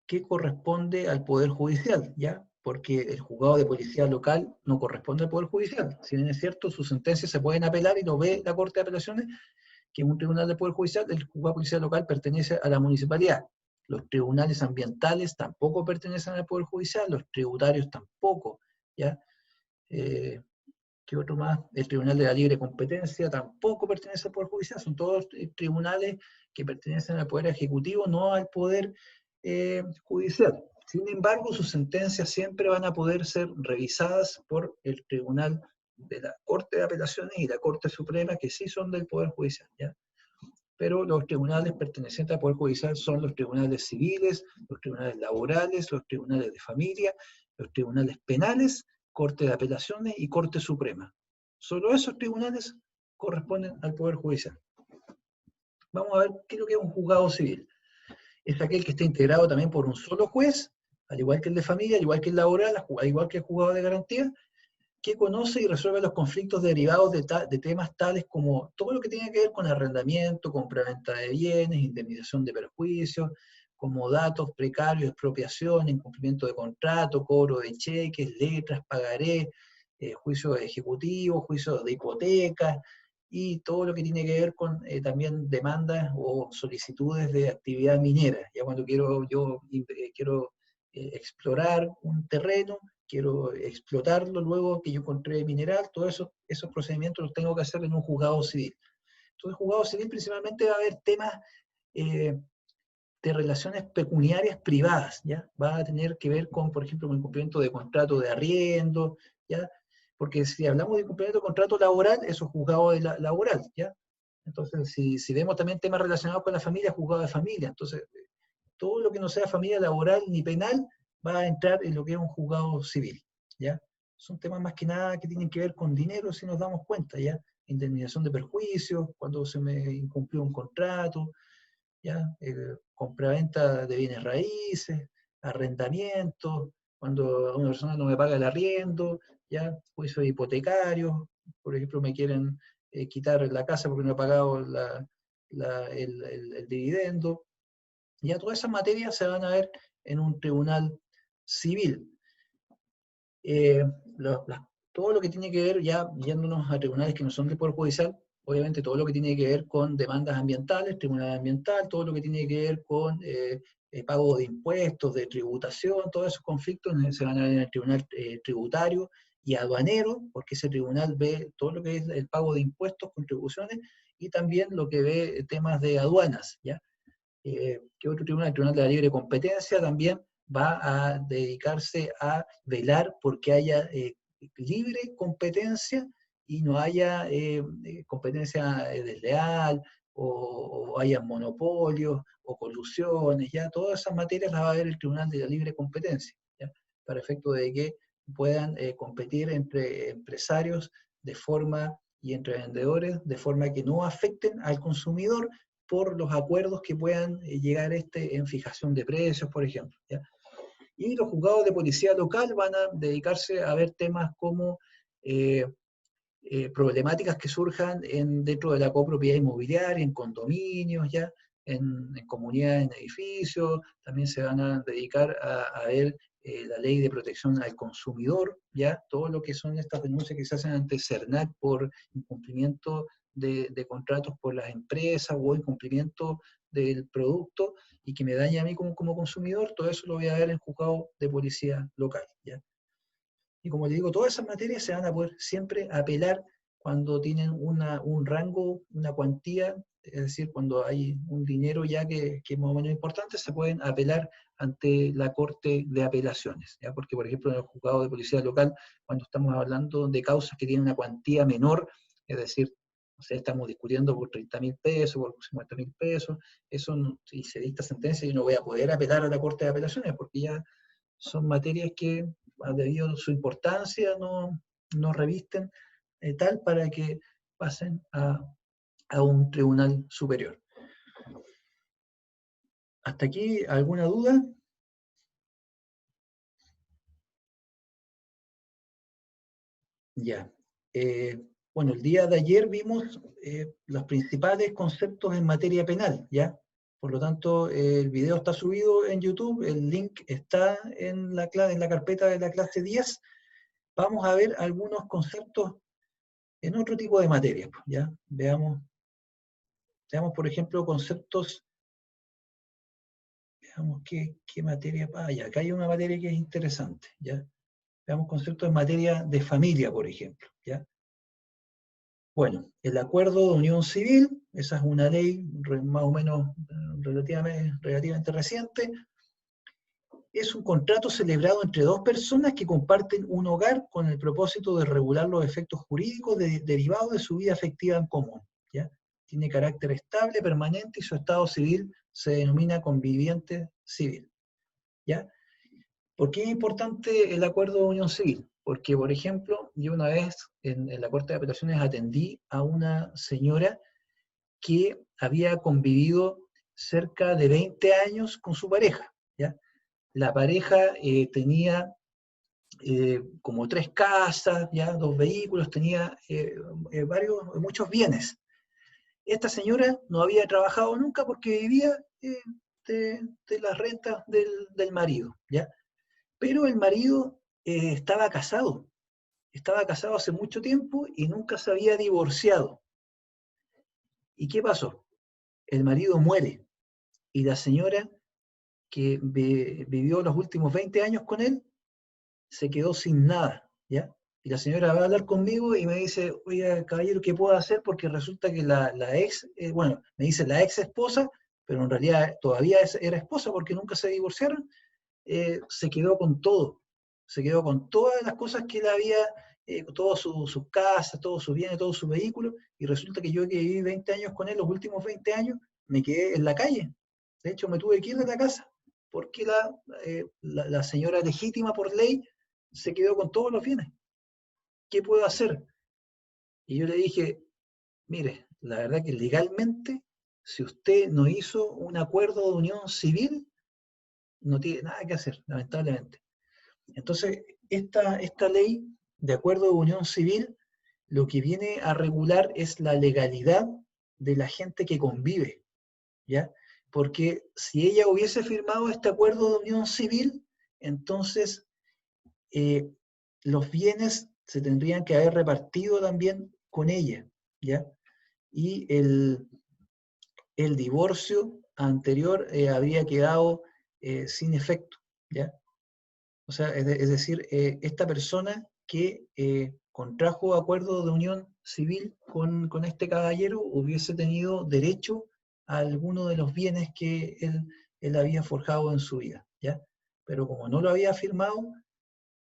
que corresponde al Poder Judicial, ¿ya? porque el juzgado de policía local no corresponde al Poder Judicial. Si bien es cierto, sus sentencias se pueden apelar y lo ve la Corte de Apelaciones, que es un tribunal del Poder Judicial, el juzgado de policía local pertenece a la municipalidad. Los tribunales ambientales tampoco pertenecen al Poder Judicial, los tributarios tampoco, ¿ya? ¿Qué otro más? El Tribunal de la Libre Competencia tampoco pertenece al Poder Judicial, son todos tribunales que pertenecen al Poder Ejecutivo, no al Poder Judicial. Sin embargo, sus sentencias siempre van a poder ser revisadas por el Tribunal de la Corte de Apelaciones y la Corte Suprema, que sí son del Poder Judicial, ¿ya? Pero los tribunales pertenecientes al Poder Judicial son los tribunales civiles, los tribunales laborales, los tribunales de familia, los tribunales penales, Corte de Apelaciones y Corte Suprema. Solo esos tribunales corresponden al Poder Judicial. Vamos a ver qué es lo que es un juzgado civil. Es aquel que está integrado también por un solo juez, al igual que el de familia, al igual que el laboral, al igual que el juzgado de garantía, que conoce y resuelve los conflictos derivados de temas tales como todo lo que tiene que ver con arrendamiento, compraventa de bienes, indemnización de perjuicios, como datos precarios, expropiación, incumplimiento de contrato, cobro de cheques, letras, pagaré, juicios ejecutivos, juicios de hipotecas, y todo lo que tiene que ver con también demandas o solicitudes de actividad minera. Ya cuando quiero explorar un terreno, quiero explotarlo luego que yo encontré mineral, todos esos procedimientos los tengo que hacer en un juzgado civil. Entonces, el juzgado civil principalmente va a haber temas eh, de relaciones pecuniarias privadas, ¿ya? Va a tener que ver con, por ejemplo, con el cumplimiento de contrato de arriendo, ¿ya? Porque si hablamos de cumplimiento de contrato laboral, eso es juzgado laboral, ¿ya? Entonces, si vemos también temas relacionados con la familia, juzgado de familia. Entonces, todo lo que no sea familia laboral ni penal va a entrar en lo que es un juzgado civil, ¿ya? Son temas más que nada que tienen que ver con dinero, si nos damos cuenta, ¿ya? Indemnización de perjuicios, cuando se me incumplió un contrato, ¿ya? Compraventa de bienes raíces, arrendamiento, cuando una persona no me paga el arriendo, ¿ya? Juicios hipotecarios, por ejemplo, me quieren quitar la casa porque no he pagado el dividendo. Ya todas esas materias se van a ver en un tribunal civil. Eh, todo lo que tiene que ver, ya yéndonos a tribunales que no son del Poder Judicial, obviamente todo lo que tiene que ver con demandas ambientales, tribunal ambiental, todo lo que tiene que ver con pago de impuestos, de tributación, todos esos conflictos se van a ver en el tribunal tributario y aduanero, porque ese tribunal ve todo lo que es el pago de impuestos, contribuciones, y también lo que ve temas de aduanas, ¿ya? Que otro tribunal, el Tribunal de la Libre Competencia, también va a dedicarse a velar porque haya libre competencia y no haya competencia desleal o haya monopolios o colusiones, ya todas esas materias las va a ver el Tribunal de la Libre Competencia, ¿ya? Para efecto de que puedan competir entre empresarios de forma y entre vendedores de forma que no afecten al consumidor por los acuerdos que puedan llegar en fijación de precios, por ejemplo, ¿ya? Y los juzgados de policía local van a dedicarse a ver temas como problemáticas que surjan dentro de la copropiedad inmobiliaria, en condominios, ¿ya? En comunidades, en edificios, también se van a dedicar a ver la ley de protección al consumidor, ¿ya? Todo lo que son estas denuncias que se hacen ante CERNAC por incumplimiento de contratos por las empresas o incumplimiento del producto y que me daña a mí como consumidor, todo eso lo voy a ver en el juzgado de policía local, ¿ya? Y como te digo, todas esas materias se van a poder siempre apelar cuando tienen un rango, una cuantía, es decir, cuando hay un dinero ya que es más o menos importante, se pueden apelar ante la Corte de Apelaciones, ¿ya? Porque, por ejemplo, en el juzgado de policía local, cuando estamos hablando de causas que tienen una cuantía menor, es decir, o sea, estamos discutiendo por 30.000 pesos, por 50.000 pesos, eso, si se dicta sentencia, yo no voy a poder apelar a la Corte de Apelaciones, porque ya son materias que, debido a su importancia, no revisten tal para que pasen a un tribunal superior. ¿Hasta aquí alguna duda? Ya. Bueno, el día de ayer vimos los principales conceptos en materia penal, ¿ya? Por lo tanto, el video está subido en YouTube, el link está en la carpeta de la clase 10. Vamos a ver algunos conceptos en otro tipo de materias, ¿ya? Veamos, por ejemplo, conceptos, veamos qué materia, ya, acá hay una materia que es interesante, ¿ya? Veamos conceptos en materia de familia, por ejemplo, ¿ya? Bueno, el acuerdo de unión civil, esa es una ley más o menos relativamente reciente, es un contrato celebrado entre dos personas que comparten un hogar con el propósito de regular los efectos jurídicos derivados de su vida afectiva en común, ¿ya? Tiene carácter estable, permanente, y su estado civil se denomina conviviente civil, ¿ya? ¿Por qué es importante el acuerdo de unión civil? Porque, por ejemplo, yo una vez en la Corte de Apelaciones atendí a una señora que había convivido cerca de 20 años con su pareja, ¿ya? La pareja tenía como 3 casas, ¿ya? 2 vehículos, tenía muchos bienes. Esta señora no había trabajado nunca porque vivía de las rentas del marido, ¿ya? Pero el marido estaba casado hace mucho tiempo y nunca se había divorciado. ¿Y qué pasó? El marido muere y la señora que vivió los últimos 20 años con él se quedó sin nada, ¿ya? Y la señora va a hablar conmigo y me dice, oye, caballero, ¿qué puedo hacer? Porque resulta que la ex, bueno, me dice la ex esposa, pero en realidad todavía era esposa porque nunca se divorciaron, se quedó con todo, se quedó con todas las cosas que él había, todas sus casas, todos sus bienes, todos sus vehículos, y resulta que yo que viví 20 años con él, los últimos 20 años, me quedé en la calle. De hecho, me tuve que ir de la casa, porque la señora legítima por ley se quedó con todos los bienes. ¿Qué puedo hacer? Y yo le dije, mire, la verdad que legalmente, si usted no hizo un acuerdo de unión civil, no tiene nada que hacer, lamentablemente. Entonces, esta ley de acuerdo de unión civil lo que viene a regular es la legalidad de la gente que convive, ¿ya? Porque si ella hubiese firmado este acuerdo de unión civil, entonces eh, los bienes se tendrían que haber repartido también con ella, ¿ya? Y el divorcio anterior habría quedado sin efecto, ¿ya? O sea, es decir, esta persona que contrajo acuerdo de unión civil con este caballero hubiese tenido derecho a alguno de los bienes que él había forjado en su vida, ¿ya? Pero como no lo había firmado,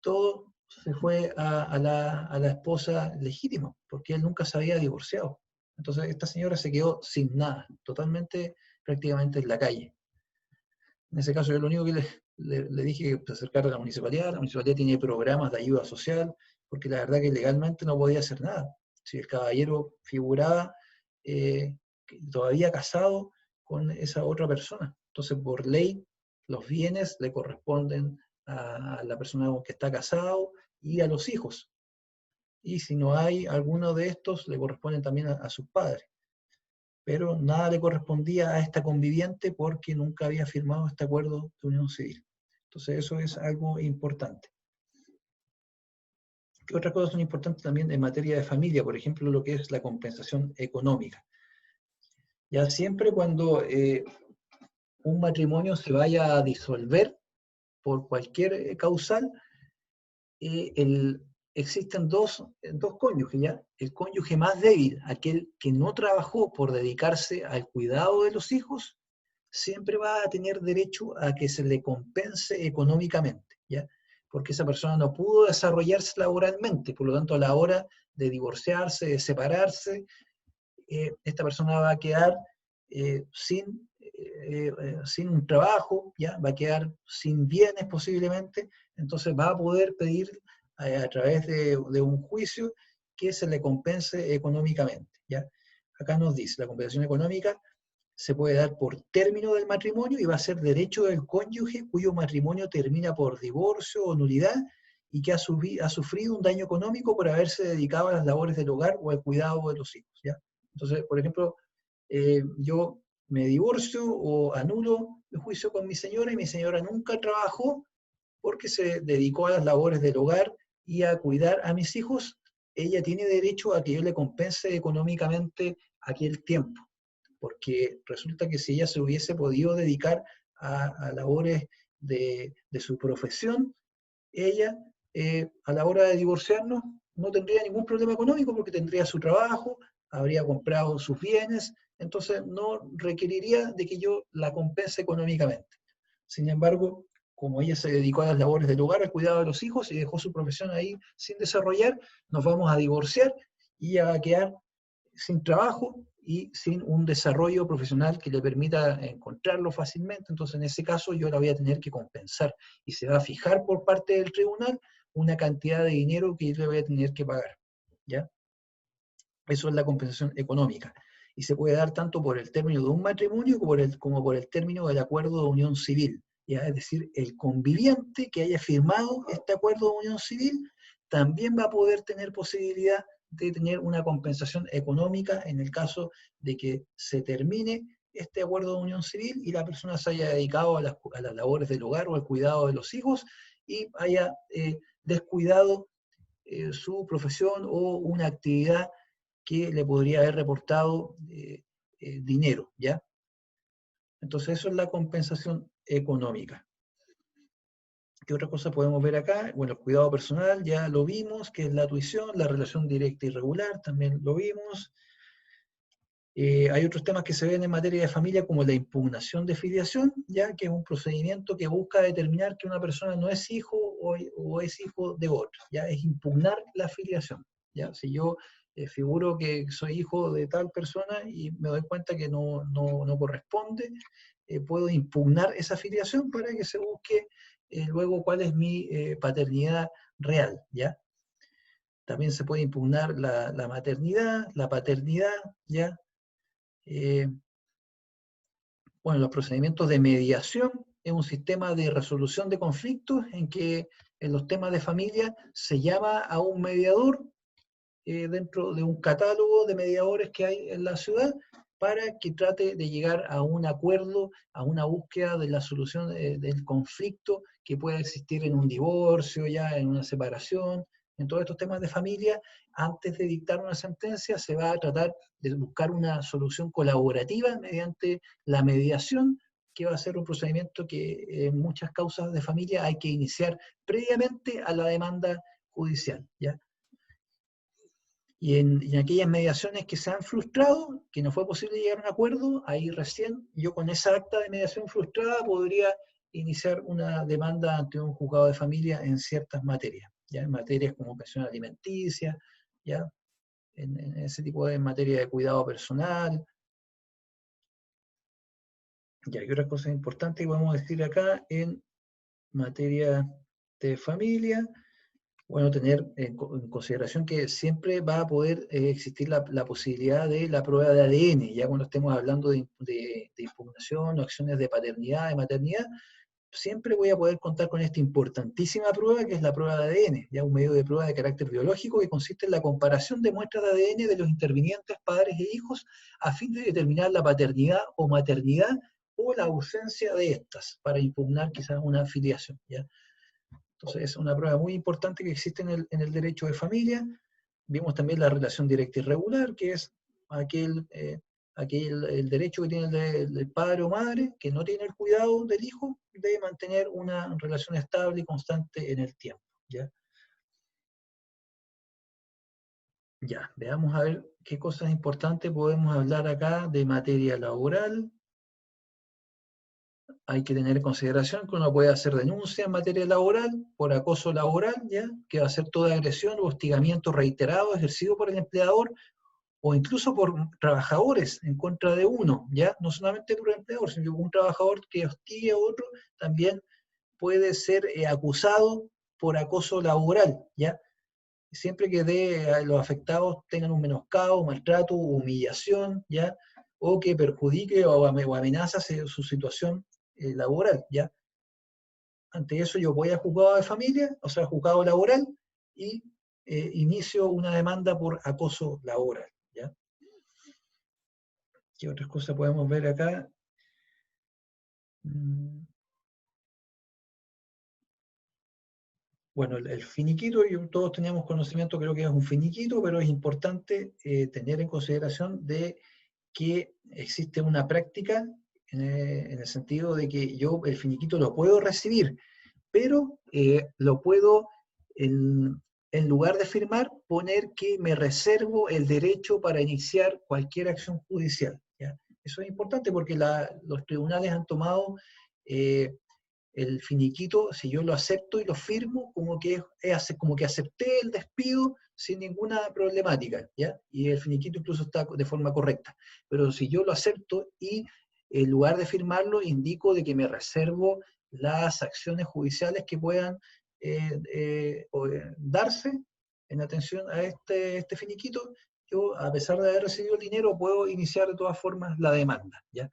todo se fue a la esposa legítima, porque él nunca se había divorciado. Entonces esta señora se quedó sin nada, totalmente, prácticamente en la calle. En ese caso yo lo único que le dije que se acercara a la municipalidad tiene programas de ayuda social, porque la verdad que legalmente no podía hacer nada. Si el caballero figuraba todavía casado con esa otra persona. Entonces, por ley, los bienes le corresponden a la persona con que está casado y a los hijos. Y si no hay alguno de estos, le corresponden también a sus padres. Pero nada le correspondía a esta conviviente porque nunca había firmado este acuerdo de unión civil. Entonces eso es algo importante. ¿Qué otras cosas son importantes también en materia de familia? Por ejemplo, lo que es la compensación económica. Ya siempre cuando un matrimonio se vaya a disolver por cualquier causal, existen dos cónyuges, ¿ya? El cónyuge más débil, aquel que no trabajó por dedicarse al cuidado de los hijos, siempre va a tener derecho a que se le compense económicamente, ¿ya? Porque esa persona no pudo desarrollarse laboralmente, por lo tanto a la hora de divorciarse, de separarse, esta persona va a quedar sin un trabajo, ¿ya? Va a quedar sin bienes posiblemente, entonces va a poder pedir a través de un juicio que se le compense económicamente, ¿ya? Acá nos dice, la compensación económica se puede dar por término del matrimonio y va a ser derecho del cónyuge cuyo matrimonio termina por divorcio o nulidad y que ha sufrido un daño económico por haberse dedicado a las labores del hogar o al cuidado de los hijos, ¿ya? Entonces, por ejemplo, yo me divorcio o anulo el juicio con mi señora y mi señora nunca trabajó porque se dedicó a las labores del hogar y a cuidar a mis hijos, ella tiene derecho a que yo le compense económicamente aquel tiempo, porque resulta que si ella se hubiese podido dedicar a labores de su profesión, ella a la hora de divorciarnos no tendría ningún problema económico porque tendría su trabajo, habría comprado sus bienes, entonces no requeriría de que yo la compense económicamente. Sin embargo, como ella se dedicó a las labores del hogar, al cuidado de los hijos y dejó su profesión ahí sin desarrollar, nos vamos a divorciar y ella va a quedar sin trabajo y sin un desarrollo profesional que le permita encontrarlo fácilmente. Entonces, en ese caso, yo la voy a tener que compensar y se va a fijar por parte del tribunal una cantidad de dinero que yo le voy a tener que pagar. ¿Ya? Eso es la compensación económica. Y se puede dar tanto por el término de un matrimonio como por el término del acuerdo de unión civil. ¿Ya? Es decir, el conviviente que haya firmado este acuerdo de unión civil también va a poder tener posibilidad de tener una compensación económica en el caso de que se termine este acuerdo de unión civil y la persona se haya dedicado a las labores del hogar o al cuidado de los hijos y haya descuidado su profesión o una actividad que le podría haber reportado dinero, ¿ya? Entonces eso es la compensación económica. ¿Qué otra cosa podemos ver acá? Bueno, el cuidado personal ya lo vimos, que es la tuición, la relación directa y regular, también lo vimos. Hay otros temas que se ven en materia de familia, como la impugnación de filiación, ya que es un procedimiento que busca determinar que una persona no es hijo o es hijo de otra, ya es impugnar la filiación. ¿Ya? Si yo figuro que soy hijo de tal persona y me doy cuenta que no corresponde, puedo impugnar esa filiación para que se busque luego cuál es mi paternidad real, ¿ya? También se puede impugnar la maternidad, la paternidad, ¿ya? Bueno, los procedimientos de mediación es un sistema de resolución de conflictos en que en los temas de familia se llama a un mediador dentro de un catálogo de mediadores que hay en la ciudad para que trate de llegar a un acuerdo, a una búsqueda de la solución del conflicto que pueda existir en un divorcio, ya en una separación, en todos estos temas de familia. Antes de dictar una sentencia se va a tratar de buscar una solución colaborativa mediante la mediación, que va a ser un procedimiento que en muchas causas de familia hay que iniciar previamente a la demanda judicial, ¿ya? Y en aquellas mediaciones que se han frustrado, que no fue posible llegar a un acuerdo, ahí recién yo con esa acta de mediación frustrada podría iniciar una demanda ante un juzgado de familia en ciertas materias, ¿ya? En materias como pensión alimenticia, ¿ya? En ese tipo de materia de cuidado personal. Y hay otras cosas importantes que podemos decir acá en materia de familia. Bueno, tener en consideración que siempre va a poder existir la posibilidad de la prueba de ADN, ya cuando estemos hablando de impugnación o acciones de paternidad, de maternidad, siempre voy a poder contar con esta importantísima prueba que es la prueba de ADN, ya un medio de prueba de carácter biológico que consiste en la comparación de muestras de ADN de los intervinientes padres e hijos a fin de determinar la paternidad o maternidad o la ausencia de estas para impugnar quizás una filiación, ¿ya? Entonces es una prueba muy importante que existe en el derecho de familia. Vimos también la relación directa y regular, que es el derecho que tiene el padre o madre, que no tiene el cuidado del hijo, de mantener una relación estable y constante en el tiempo. ¿Ya? Ya, veamos a ver qué cosas importantes podemos hablar acá de materia laboral. Hay que tener en consideración que uno puede hacer denuncia en materia laboral por acoso laboral, ¿ya? Que va a ser toda agresión o hostigamiento reiterado ejercido por el empleador o incluso por trabajadores en contra de uno, ¿ya? No solamente por el empleador, sino que un trabajador que hostigue a otro también puede ser acusado por acoso laboral, ¿ya? Siempre que los afectados tengan un menoscabo, maltrato, humillación, ¿ya? O que perjudique o amenaza su situación laboral, ¿ya? Ante eso yo voy al juzgado de familia, o sea, juzgado laboral, y inicio una demanda por acoso laboral, ¿ya? ¿Qué otras cosas podemos ver acá? Bueno, el finiquito, todos teníamos conocimiento, creo que es un finiquito, pero es importante tener en consideración de que existe una práctica en el sentido de que yo el finiquito lo puedo recibir, pero lo puedo, en lugar de firmar, poner que me reservo el derecho para iniciar cualquier acción judicial, ¿ya? Eso es importante porque los tribunales han tomado el finiquito, si yo lo acepto y lo firmo, como que acepté el despido sin ninguna problemática, ¿ya? Y el finiquito incluso está de forma correcta. Pero si yo lo acepto y en lugar de firmarlo, indico de que me reservo las acciones judiciales que puedan darse en atención a este finiquito, yo, a pesar de haber recibido el dinero, puedo iniciar de todas formas la demanda, ¿ya?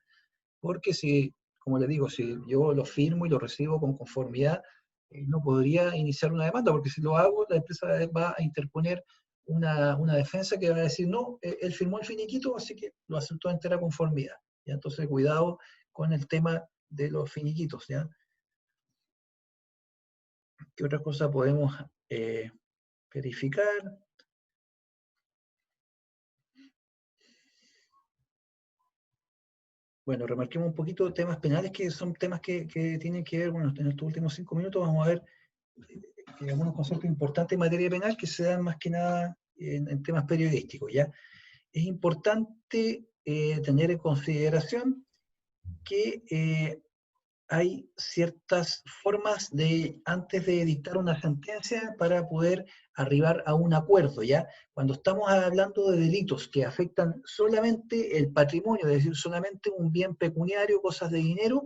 Porque si, como le digo, si yo lo firmo y lo recibo con conformidad, no podría iniciar una demanda, porque si lo hago, la empresa va a interponer una defensa que va a decir, no, él firmó el finiquito, así que lo aceptó a entera conformidad. ¿Ya? Entonces, cuidado con el tema de los finiquitos. ¿Ya? ¿Qué otra cosa podemos verificar? Bueno, remarquemos un poquito temas penales, que son temas que tienen que ver, bueno, en estos últimos 5 minutos vamos a ver algunos conceptos importantes en materia penal que se dan más que nada en temas periodísticos, ¿ya? Es importante tener en consideración que hay ciertas formas de, antes de dictar una sentencia, para poder arribar a un acuerdo, ¿ya? Cuando estamos hablando de delitos que afectan solamente el patrimonio, es decir, solamente un bien pecuniario, cosas de dinero,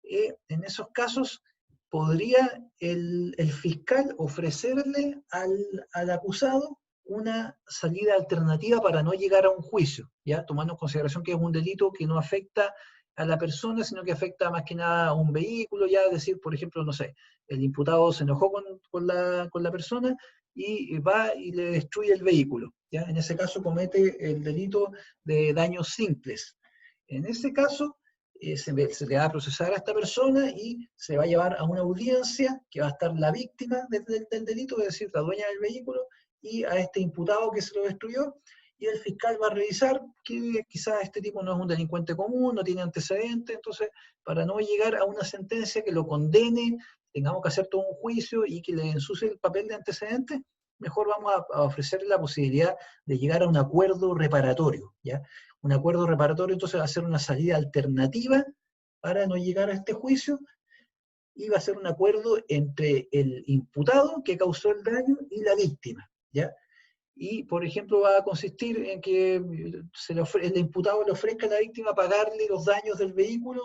en esos casos podría el fiscal ofrecerle al acusado una salida alternativa para no llegar a un juicio, ¿ya? Tomando en consideración que es un delito que no afecta a la persona, sino que afecta más que nada a un vehículo, ya, es decir, por ejemplo, no sé, el imputado se enojó con la persona y va y le destruye el vehículo, ¿ya? En ese caso comete el delito de daños simples. En ese caso, se le va a procesar a esta persona y se va a llevar a una audiencia que va a estar la víctima del delito, es decir, la dueña del vehículo, y a este imputado que se lo destruyó, y el fiscal va a revisar que quizás este tipo no es un delincuente común, no tiene antecedentes, entonces, para no llegar a una sentencia que lo condene, tengamos que hacer todo un juicio y que le ensucie el papel de antecedentes, mejor vamos a ofrecerle la posibilidad de llegar a un acuerdo reparatorio, ¿ya? Un acuerdo reparatorio entonces va a ser una salida alternativa para no llegar a este juicio, y va a ser un acuerdo entre el imputado que causó el daño y la víctima, ¿ya? Y, por ejemplo, va a consistir en que el imputado le ofrezca a la víctima pagarle los daños del vehículo,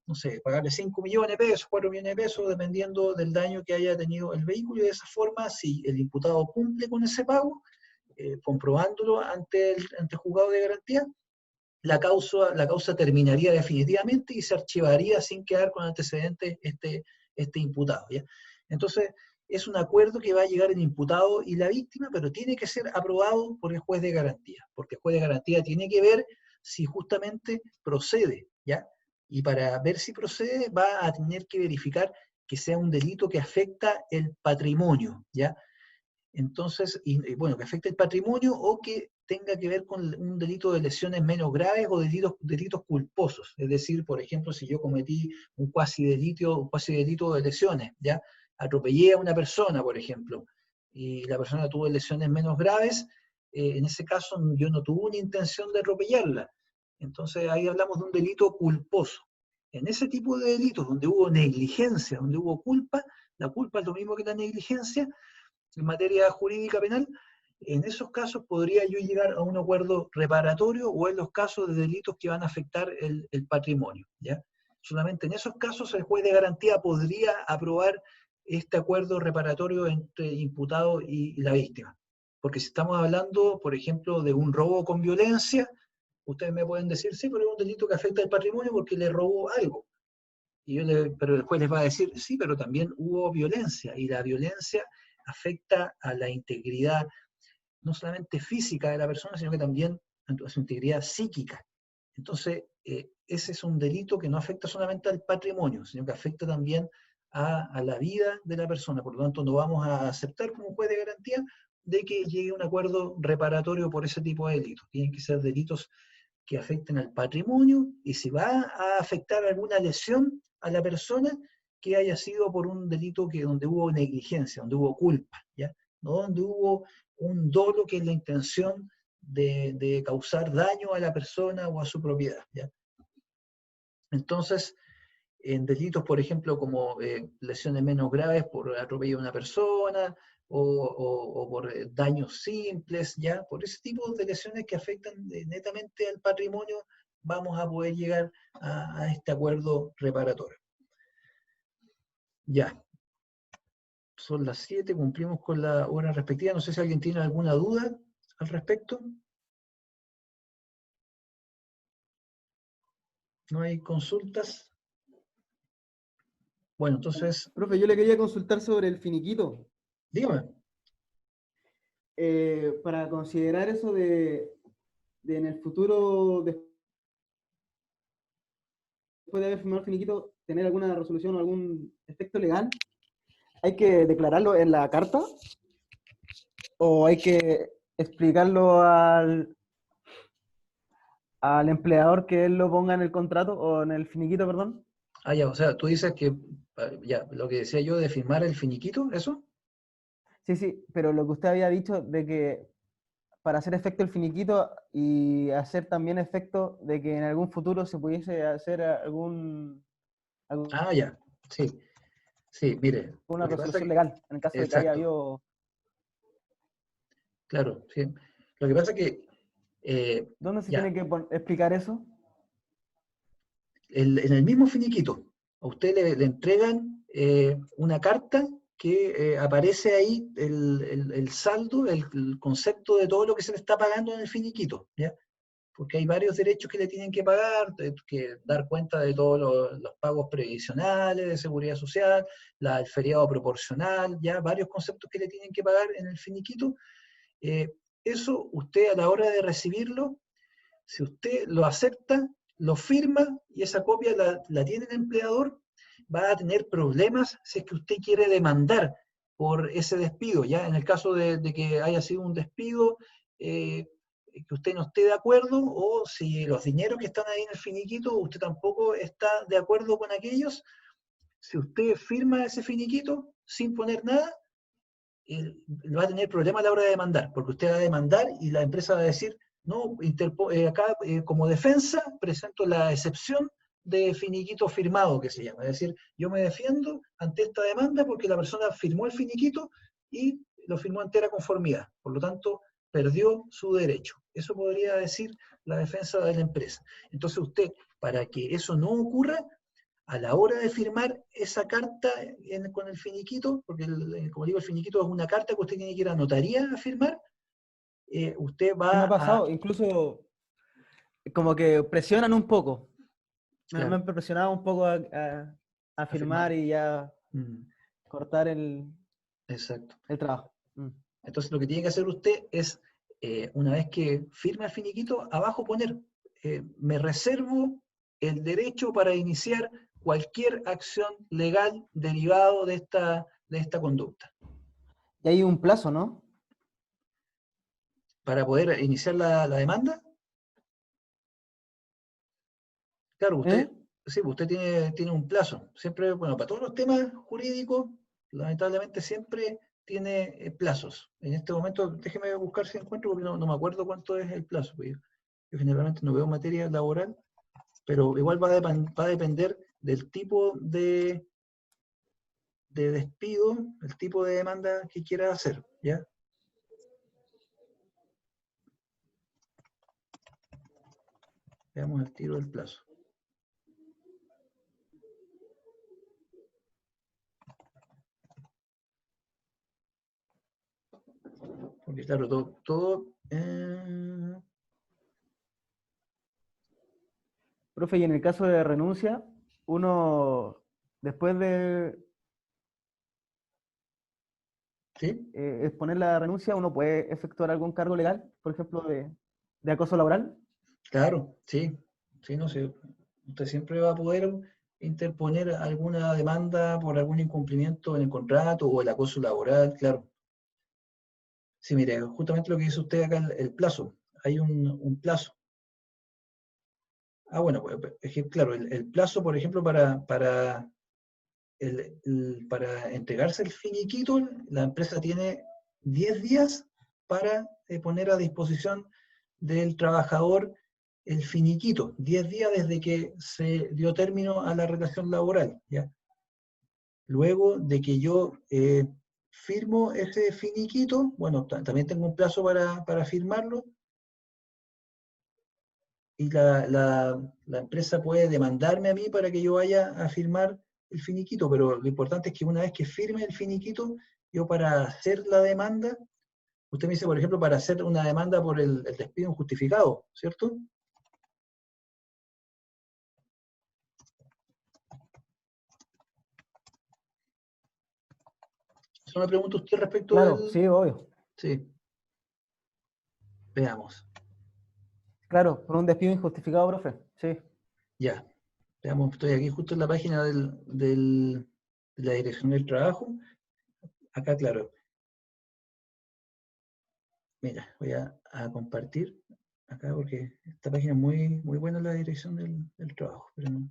no sé, pagarle 5 millones de pesos, 4 millones de pesos, dependiendo del daño que haya tenido el vehículo, y de esa forma, si el imputado cumple con ese pago, comprobándolo ante el juzgado de garantía, la causa terminaría definitivamente y se archivaría sin quedar con antecedentes este imputado, ¿ya? Entonces, es un acuerdo que va a llegar el imputado y la víctima, pero tiene que ser aprobado por el juez de garantía, porque el juez de garantía tiene que ver si justamente procede, ¿ya? Y para ver si procede va a tener que verificar que sea un delito que afecta el patrimonio, ¿ya? Entonces, bueno, que afecte el patrimonio o que tenga que ver con un delito de lesiones menos graves o delitos culposos. Es decir, por ejemplo, si yo cometí un cuasi delito de lesiones, ¿ya? Atropellé a una persona, por ejemplo, y la persona tuvo lesiones menos graves, en ese caso yo no tuve una intención de atropellarla. Entonces ahí hablamos de un delito culposo. En ese tipo de delitos donde hubo negligencia, donde hubo culpa, la culpa es lo mismo que la negligencia, en materia jurídica penal, en esos casos podría yo llegar a un acuerdo reparatorio, o en los casos de delitos que van a afectar el patrimonio, ¿ya? Solamente en esos casos el juez de garantía podría aprobar este acuerdo reparatorio entre imputado y la víctima. Porque si estamos hablando, por ejemplo, de un robo con violencia, ustedes me pueden decir, sí, pero es un delito que afecta al patrimonio porque le robó algo. Pero el juez les va a decir, sí, pero también hubo violencia, y la violencia afecta a la integridad no solamente física de la persona, sino que también a su integridad psíquica. Entonces, ese es un delito que no afecta solamente al patrimonio, sino que afecta también a la vida de la persona. Por lo tanto, no vamos a aceptar como juez de garantía de que llegue a un acuerdo reparatorio por ese tipo de delitos. Tienen que ser delitos que afecten al patrimonio, y si va a afectar alguna lesión a la persona, que haya sido por un delito donde hubo negligencia, donde hubo culpa, ¿ya? No donde hubo un dolo que es la intención de causar daño a la persona o a su propiedad, ¿ya? Entonces, en delitos, por ejemplo, como lesiones menos graves por atropello de una persona o por daños simples, ¿ya? Por ese tipo de lesiones que afectan netamente al patrimonio, vamos a poder llegar a este acuerdo reparatorio. Ya, son las 7, cumplimos con la hora respectiva. No sé si alguien tiene alguna duda al respecto. ¿No hay consultas? Bueno, entonces, Profe, yo le quería consultar sobre el finiquito. dígame. Para considerar eso de en el futuro, después de haber firmado el finiquito, tener alguna resolución o algún efecto legal, ¿hay que declararlo en la carta? ¿O hay que explicarlo al empleador que él lo ponga en el contrato o en el finiquito, perdón? Ah, ya, o sea, tú dices que, ya, lo que decía yo de firmar el finiquito, ¿eso? Sí, sí, pero lo que usted había dicho de que para hacer efecto el finiquito y hacer también efecto de que en algún futuro se pudiese hacer alguna Ah, ya, sí, sí, mire, lo que pasa resolución que, legal, en el caso de que haya exacto, habido... claro, sí. Lo que pasa que, ¿Dónde se tiene ya, que explicar eso? en el mismo finiquito, a usted le entregan una carta que aparece ahí el saldo, el concepto de todo lo que se le está pagando en el finiquito, ¿ya? Porque hay varios derechos que le tienen que pagar, que dar cuenta de todos los pagos previsionales, de seguridad social, el feriado proporcional, ya varios conceptos que le tienen que pagar en el finiquito. Eh, Eso usted a la hora de recibirlo, si usted lo acepta, lo firma y esa copia la tiene el empleador, va a tener problemas si es que usted quiere demandar por ese despido, ya en el caso de que haya sido un despido, que usted no esté de acuerdo, o si los dineros que están ahí en el finiquito, usted tampoco está de acuerdo con aquellos, si usted firma ese finiquito sin poner nada, va a tener problemas a la hora de demandar, porque usted va a demandar y la empresa va a decir, no, acá como defensa presento la excepción de finiquito firmado, que se llama. Es decir, yo me defiendo ante esta demanda porque la persona firmó el finiquito y lo firmó entera conformidad. Por lo tanto, perdió su derecho. Eso podría decir la defensa de la empresa. Entonces usted, para que eso no ocurra, a la hora de firmar esa carta con el finiquito, porque como digo, el finiquito es una carta que usted tiene que ir a notaría a firmar, usted Sí me va ha a... pasado, incluso como que presionan un poco. Me Claro, han presionado un poco a a firmar. firmar y ya Mm, cortar exacto. el trabajo. Mm. Entonces lo que tiene que hacer usted es, una vez que firma el finiquito, abajo poner, me reservo el derecho para iniciar cualquier acción legal derivado de esta conducta. Y hay un plazo, ¿no? Para poder iniciar la demanda, claro, ¿Eh? sí, usted tiene un plazo. Siempre, bueno, para todos los temas jurídicos, lamentablemente siempre tiene plazos. En este momento, déjeme buscar si encuentro, porque no me acuerdo cuánto es el plazo. Porque yo generalmente no veo materia laboral, pero igual va a depender del tipo de despido, el tipo de demanda que quiera hacer, ¿ya? Veamos el tiro del plazo. Porque claro, Profe, y en el caso de renuncia, uno, después de ¿sí? exponer la renuncia, uno puede efectuar algún cargo legal, por ejemplo, de... de acoso laboral? Claro, sí, sí, no sé. Usted siempre va a poder interponer alguna demanda por algún incumplimiento en el contrato o el acoso laboral, claro. Sí, mire, justamente lo que dice usted acá, el plazo. Hay un plazo. Ah, bueno, pues, es que, claro, el plazo, por ejemplo, para entregarse el finiquito, la empresa tiene 10 días para poner a disposición del trabajador el finiquito, 10 días desde que se dio término a la relación laboral, ¿ya? Luego de que yo firmo ese finiquito, bueno, también tengo un plazo para firmarlo, y la empresa puede demandarme a mí para que yo vaya a firmar el finiquito, pero lo importante es que una vez que firme el finiquito, yo para hacer la demanda, usted me dice, por ejemplo, para hacer una demanda por el despido injustificado, ¿cierto? Eso me pregunta usted respecto Claro, del... sí, obvio. Sí, veamos. Claro, por un despido injustificado, profe. Sí. Ya, veamos, estoy aquí justo en la página de la Dirección del Trabajo. Acá, claro, mira, voy a compartir acá porque esta página es muy buena la Dirección del Trabajo, pero no.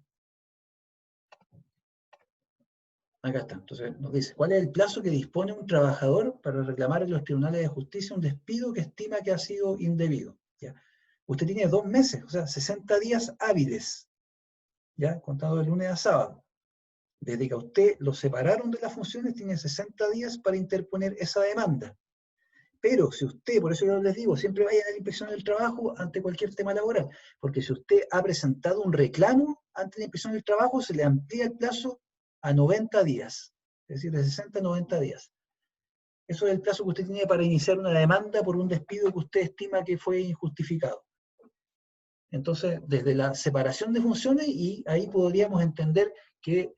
Acá está. Entonces nos dice, ¿cuál es el plazo que dispone un trabajador para reclamar en los tribunales de justicia un despido que estima que ha sido indebido? ¿Ya? Usted tiene 2 meses, o sea, 60 días hábiles, ¿ya? Contado de lunes a sábado. Desde que a usted lo separaron de las funciones, tiene 60 días para interponer esa demanda. Pero si usted, por eso yo les digo, siempre vaya a la inspección del trabajo ante cualquier tema laboral, porque si usted ha presentado un reclamo ante la inspección del trabajo, se le amplía el plazo a 90 días, es decir, de 60 a 90 días. Eso es el plazo que usted tiene para iniciar una demanda por un despido que usted estima que fue injustificado. Entonces, desde la separación de funciones, y ahí podríamos entender que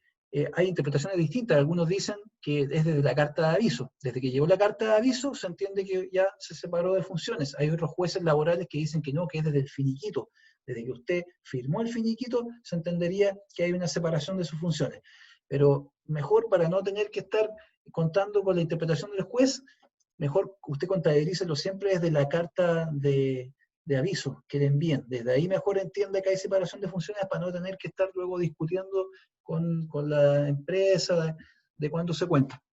hay interpretaciones distintas. Algunos dicen que es desde la carta de aviso. Desde que llegó la carta de aviso, se entiende que ya se separó de funciones. Hay otros jueces laborales que dicen que no, que es desde el finiquito. Desde que usted firmó el finiquito, se entendería que hay una separación de sus funciones. Pero mejor, para no tener que estar contando con la interpretación del juez, mejor usted contabilícelo siempre desde la carta de aviso que le envíen. Desde ahí mejor entiende que hay separación de funciones para no tener que estar luego discutiendo con la empresa de cuánto se cuenta.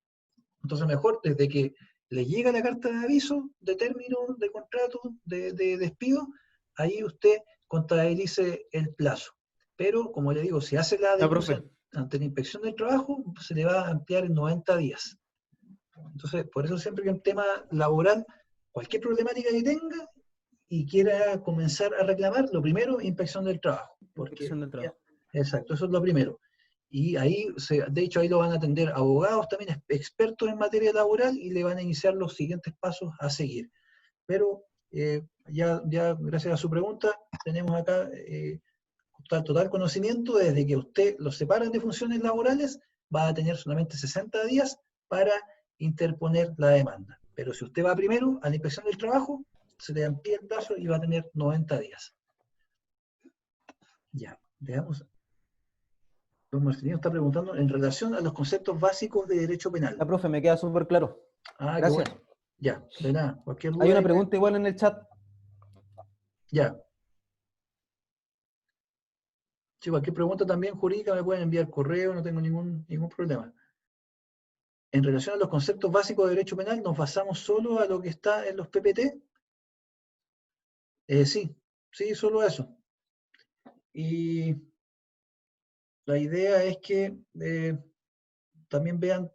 Entonces mejor desde que le llega la carta de aviso de término de contrato de despido, ahí usted contabilice el plazo. Pero, como le digo, si hace la Ya, denuncia profe. ante la inspección del trabajo, se le va a ampliar en 90 días. Entonces, por eso siempre que en tema laboral, cualquier problemática que tenga, y quiera comenzar a reclamar, lo primero, inspección del trabajo, porque, Inspección del ya, trabajo. exacto, eso es lo primero. Y ahí, de hecho, ahí lo van a atender abogados también expertos en materia laboral y le van a iniciar los siguientes pasos a seguir. Pero ya gracias a su pregunta, tenemos acá total conocimiento desde que usted los separan de funciones laborales, va a tener solamente 60 días para interponer la demanda. Pero si usted va primero a la inspección del trabajo, se le amplía el plazo y va a tener 90 días. Ya, veamos. Don Marcelino está preguntando en relación a los conceptos básicos de derecho penal. Ya, profe, me queda súper claro. Ah, qué Gracias. bueno. Ya, de nada, cualquier Hay duda una ahí pregunta igual en el chat. ya. Si cualquier pregunta también jurídica me pueden enviar correo, no tengo ningún problema. En relación a los conceptos básicos de derecho penal, ¿nos basamos solo a lo que está en los PPT? Sí, solo eso. Y la idea es que también vean,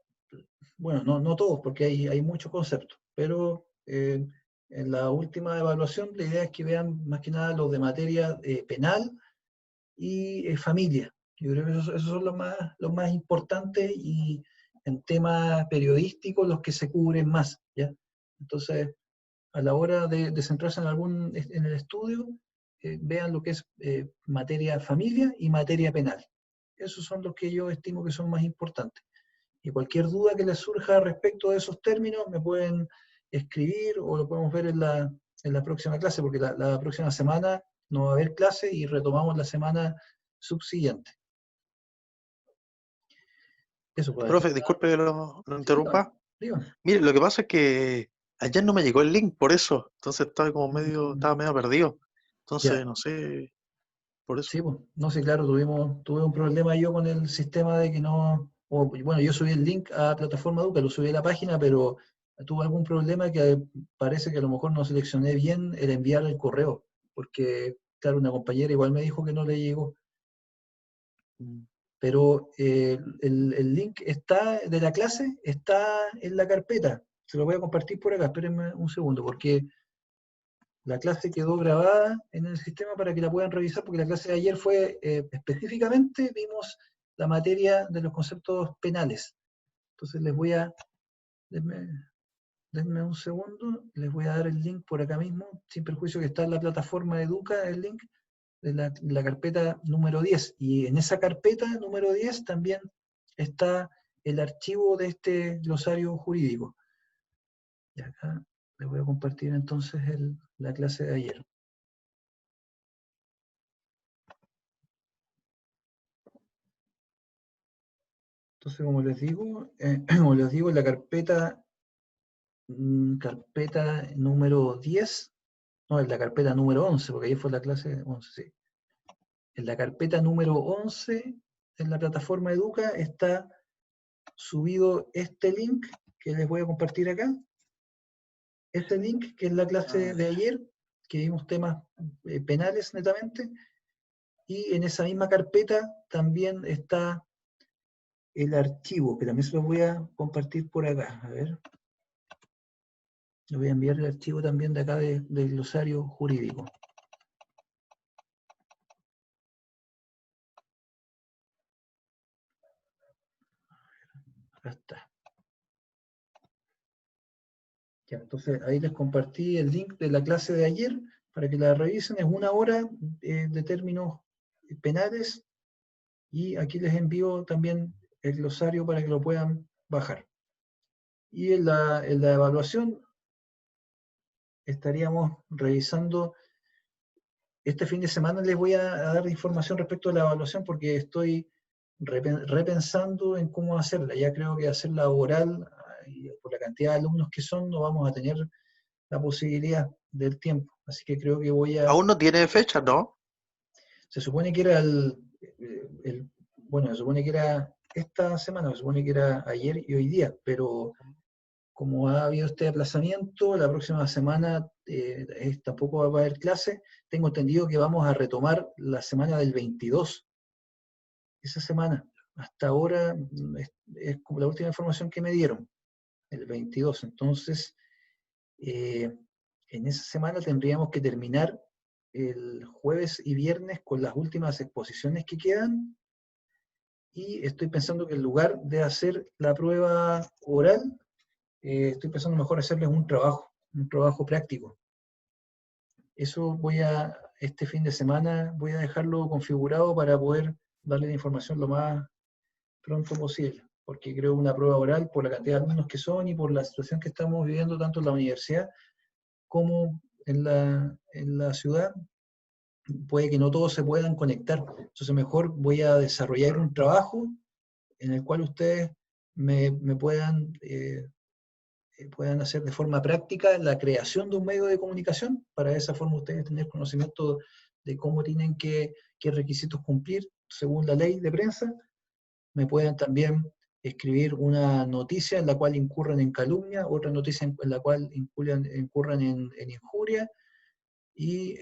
bueno, no todos, porque hay muchos conceptos, pero en la última evaluación la idea es que vean más que nada los de materia penal y familia. Yo creo que esos son los más importantes y en temas periodísticos los que se cubren más, ¿ya? Entonces, a la hora de centrarse en el estudio, vean lo que es materia familia y materia penal. Esos son los que yo estimo que son más importantes. Y cualquier duda que les surja respecto de esos términos, me pueden escribir o lo podemos ver en la próxima clase, porque la próxima semana no va a haber clase y retomamos la semana subsiguiente. Eso puede Profe, ser. disculpe que lo interrumpa. Dígame. Mire, lo que pasa es que ayer no me llegó el link, por eso. Entonces estaba estaba medio perdido. Ya. Entonces, no sé, por eso. Sí, pues, no sé, claro, tuve un problema yo con el sistema de que no, bueno, yo subí el link a plataforma Educa, lo subí a la página, pero tuve algún problema que parece que a lo mejor no seleccioné bien el enviar el correo, porque, claro, una compañera igual me dijo que no le llegó, pero el link está de la clase, está en la carpeta, se lo voy a compartir por acá, espérenme un segundo, porque la clase quedó grabada en el sistema para que la puedan revisar, porque la clase de ayer fue, específicamente, vimos la materia de los conceptos penales. Entonces denme un segundo, les voy a dar el link por acá mismo, sin perjuicio que está en la plataforma Educa, el link de la carpeta número 10. Y en esa carpeta número 10 también está el archivo de este glosario jurídico. Y acá les voy a compartir entonces la clase de ayer. Entonces, como les digo, en la carpeta número 10, no, en la carpeta número 11, porque ahí fue la clase 11, sí. En la carpeta número 11, en la plataforma Educa, está subido este link que les voy a compartir acá. Este link, que es la clase de ayer, que vimos temas penales netamente, y en esa misma carpeta también está el archivo, que también se los voy a compartir por acá. A ver. Le voy a enviar el archivo también de acá del glosario jurídico. Acá está. Ya, entonces ahí les compartí el link de la clase de ayer para que la revisen. Es 1 hora de términos penales y aquí les envío también el glosario para que lo puedan bajar. Y en la evaluación estaríamos revisando. Este fin de semana les voy a dar información respecto a la evaluación porque estoy repensando en cómo hacerla. Ya creo que hacerla oral, y por la cantidad de alumnos que son, no vamos a tener la posibilidad del tiempo. Así que creo que voy a... Aún no tiene fecha, ¿no? Se supone que era bueno, se supone que era esta semana, se supone que era ayer y hoy día, pero como ha habido este aplazamiento, la próxima semana tampoco va a haber clase. Tengo entendido que vamos a retomar la semana del 22. Esa semana, hasta ahora, es como la última información que me dieron, el 22. Entonces, en esa semana tendríamos que terminar el jueves y viernes con las últimas exposiciones que quedan. Y estoy pensando que en lugar de hacer la prueba oral, estoy pensando mejor hacerles un trabajo práctico. Eso este fin de semana voy a dejarlo configurado para poder darle la información lo más pronto posible, porque creo que una prueba oral, por la cantidad de alumnos que son y por la situación que estamos viviendo tanto en la universidad como en la ciudad, puede que no todos se puedan conectar. Entonces mejor voy a desarrollar un trabajo en el cual ustedes me puedan hacer de forma práctica la creación de un medio de comunicación, para de esa forma ustedes tener conocimiento de cómo tienen qué requisitos cumplir según la ley de prensa, me puedan también escribir una noticia en la cual incurran en calumnia, otra noticia en la cual incurran en injuria, y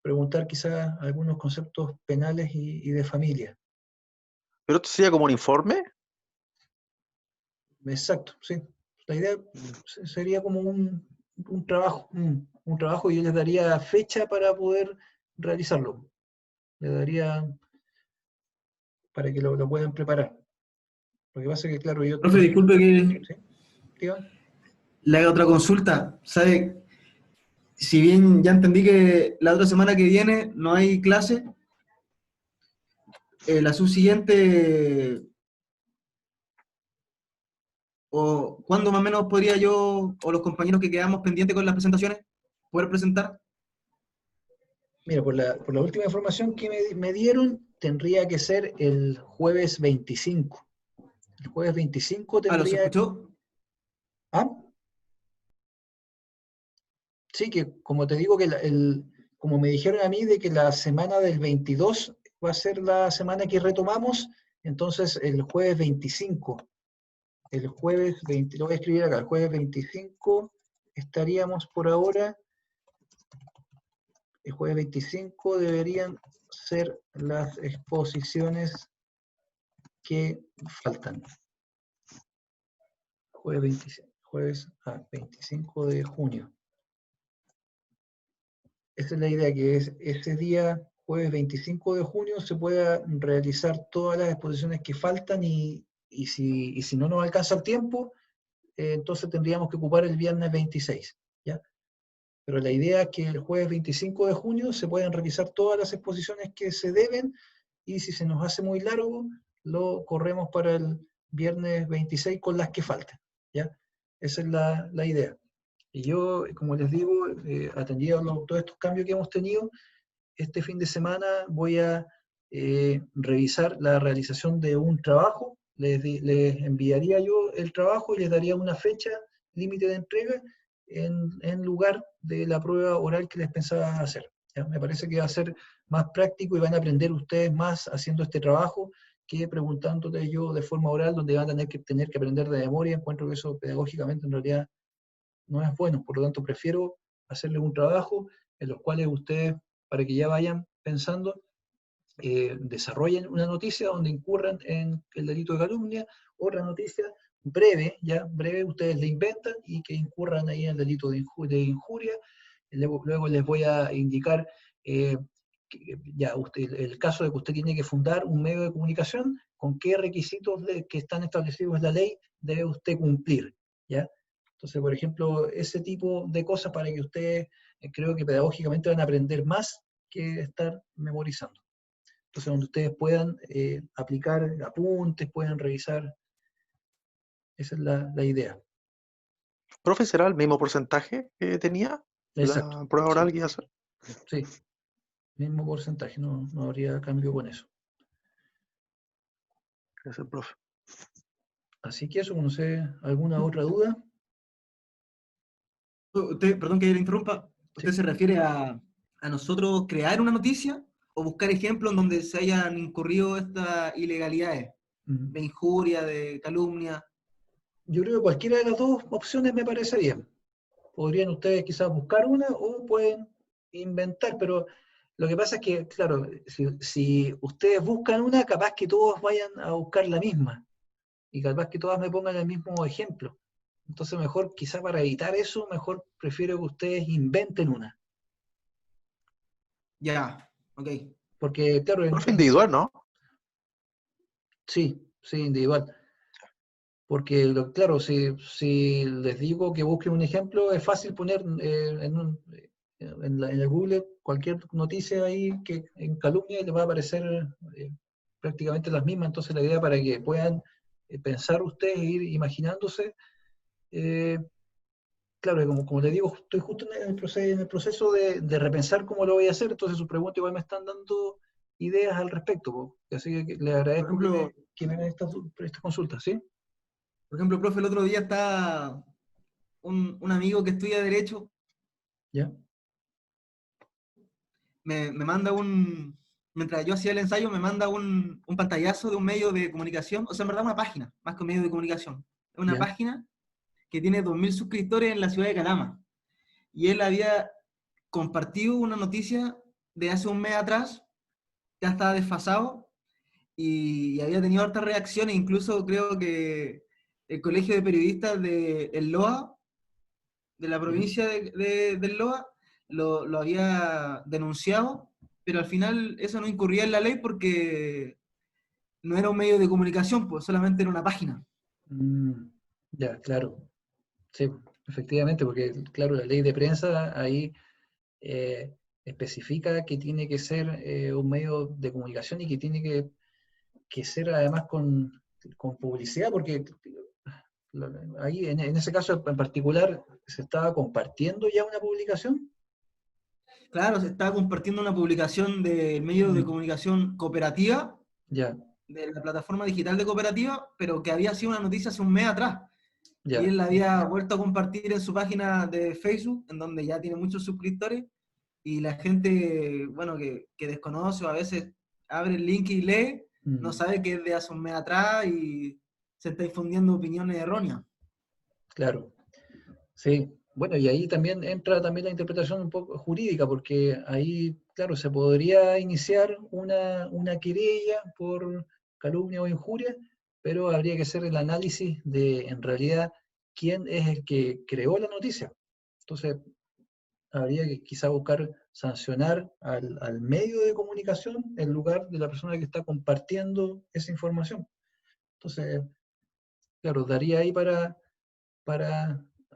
preguntar quizás algunos conceptos penales y de familia. ¿Pero esto sería como un informe? Exacto, sí. La idea sería como un trabajo, un trabajo, y yo les daría fecha para poder realizarlo. Les daría para que lo puedan preparar. Lo que pasa es que, claro, yo... Profe, disculpe que ¿Sí? ¿Tío? le haga otra consulta. ¿Sabe? Si bien ya entendí que la otra semana que viene no hay clase, la subsiguiente, o cuándo más o menos podría yo, o los compañeros que quedamos pendientes con las presentaciones. poder presentar? Mira, por la última información que me dieron, tendría que ser el jueves 25. El jueves 25 Ah, ¿los tendría... escuchó? ¿Ah? Sí, que como te digo, que como me dijeron a mí de que la semana del 22 va a ser la semana que retomamos, entonces el jueves 25, el jueves 20, lo voy a escribir acá, el jueves 25 estaríamos por ahora, el jueves 25 deberían ser las exposiciones que faltan. Jueves 25 de junio. Esa es la idea, que es ese día, jueves 25 de junio, se pueda realizar todas las exposiciones que faltan y si no nos alcanza el tiempo, entonces tendríamos que ocupar el viernes 26, ¿ya? Pero la idea es que el jueves 25 de junio se puedan realizar todas las exposiciones que se deben y si se nos hace muy largo, lo corremos para el viernes 26 con las que faltan, ¿ya? Esa es la idea. Y yo, como les digo, atendiendo todos estos cambios que hemos tenido, este fin de semana voy a revisar la realización de un trabajo. Les enviaría yo el trabajo y les daría una fecha límite de entrega en lugar de la prueba oral que les pensaba hacer. ¿Ya? Me parece que va a ser más práctico y van a aprender ustedes más haciendo este trabajo que preguntándoles yo de forma oral, donde van a tener que aprender de memoria. Encuentro que eso pedagógicamente en realidad no es bueno, por lo tanto prefiero hacerles un trabajo en los cuales ustedes, para que ya vayan pensando, desarrollen una noticia donde incurran en el delito de calumnia, otra noticia breve, ya breve, ustedes la inventan y que incurran ahí en el delito de injuria. Luego les voy a indicar ya el caso de que usted tiene que fundar un medio de comunicación, con qué requisitos que están establecidos en la ley debe usted cumplir, ¿ya? Entonces, por ejemplo, ese tipo de cosas para que ustedes, creo que pedagógicamente van a aprender más que estar memorizando. Entonces, donde ustedes puedan aplicar apuntes, puedan revisar, esa es la idea. ¿Profe, será el mismo porcentaje que tenía Exacto. la prueba oral que iba a hacer? Sí, mismo porcentaje, no habría cambio con eso. Gracias, profe. Así que eso, no sé, ¿alguna otra duda? Usted, perdón que le interrumpa, ¿usted Sí. se refiere a nosotros crear una noticia o buscar ejemplos en donde se hayan incurrido estas ilegalidades de injuria, de calumnia? Yo creo que cualquiera de las dos opciones me parece bien. Podrían ustedes quizás buscar una o pueden inventar, pero lo que pasa es que, claro, si ustedes buscan una, capaz que todos vayan a buscar la misma y capaz que todas me pongan el mismo ejemplo. Entonces mejor, quizás para evitar eso, mejor prefiero que ustedes inventen una. Ya, ok. Porque, claro, Profe individual, ¿no? sí, individual. Porque, claro, si les digo que busquen un ejemplo, es fácil poner en el Google cualquier noticia ahí que en calumnia les va a aparecer prácticamente las mismas. Entonces, la idea para que puedan pensar ustedes e ir imaginándose, claro, como les digo, estoy justo en el proceso de repensar cómo lo voy a hacer. Entonces, sus preguntas igual me están dando ideas al respecto, po. Así que les Por agradezco ejemplo, que me hagan esta consulta, ¿sí? profe, el otro día está un amigo que estudia Derecho, ¿Ya? me manda mientras yo hacía el ensayo, me manda un pantallazo de un medio de comunicación, o sea, en verdad una página, más que un medio de comunicación. Es una ¿Ya? página que tiene 2000 suscriptores en la ciudad de Calama. Y él había compartido una noticia de hace un mes atrás, ya estaba desfasado, y había tenido hartas reacciones, incluso creo que el Colegio de Periodistas de el LOA, de la ¿Ya? provincia del LOA, lo había denunciado, pero al final eso no incurría en la ley porque no era un medio de comunicación, pues solamente era una página. Ya, claro. Sí, efectivamente, porque, claro, la ley de prensa ahí especifica que tiene que ser un medio de comunicación y que tiene que ser además con publicidad, porque ahí en ese caso en particular se estaba compartiendo ya una publicación. Claro, se estaba compartiendo una publicación del medio de comunicación Cooperativa, Ya, de la plataforma digital de Cooperativa, pero que había sido una noticia hace un mes atrás. Y ya, él la había vuelto a compartir en su página de Facebook, en donde ya tiene muchos suscriptores, y la gente, bueno, que desconoce o a veces abre el link y lee, no sabe que es de hace un mes atrás y se está difundiendo opiniones erróneas. claro. Sí, bueno, y ahí también entra también la interpretación un poco jurídica, porque ahí, claro, se podría iniciar una querella por calumnia o injuria, pero habría que hacer el análisis de, en realidad, quién es el que creó la noticia. Entonces, habría que quizá buscar sancionar al medio de comunicación en lugar de la persona que está compartiendo esa información. Entonces, claro, daría ahí para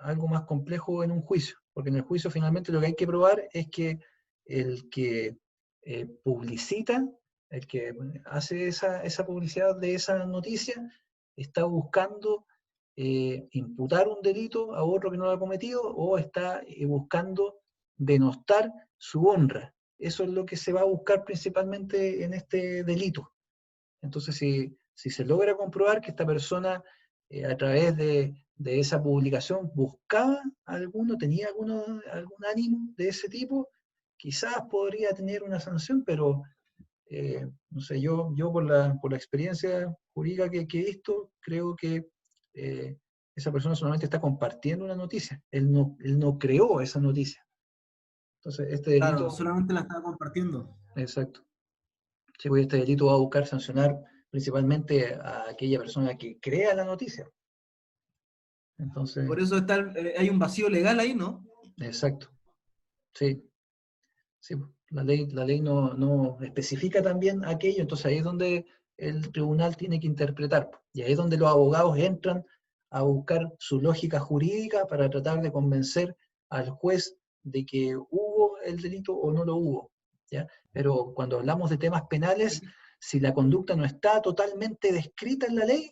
algo más complejo en un juicio, porque en el juicio finalmente lo que hay que probar es que el que publicita, el que hace esa publicidad de esa noticia, está buscando imputar un delito a otro que no lo ha cometido o está buscando denostar su honra. Eso es lo que se va a buscar principalmente en este delito. Entonces, si se logra comprobar que esta persona, a través de esa publicación, buscaba tenía algún ánimo de ese tipo, quizás podría tener una sanción, pero no sé, yo por la experiencia jurídica que he visto, creo que esa persona solamente está compartiendo una noticia. Él no creó esa noticia. Entonces, este Claro, delito, solamente la estaba compartiendo. exacto. Sí, pues este delito va a buscar sancionar principalmente a aquella persona que crea la noticia. Entonces, Por eso hay un vacío legal ahí, ¿no? exacto. Sí, sí. La ley no especifica también aquello, entonces ahí es donde el tribunal tiene que interpretar. Y ahí es donde los abogados entran a buscar su lógica jurídica para tratar de convencer al juez de que hubo el delito o no lo hubo. ¿Ya? Pero cuando hablamos de temas penales, si la conducta no está totalmente descrita en la ley,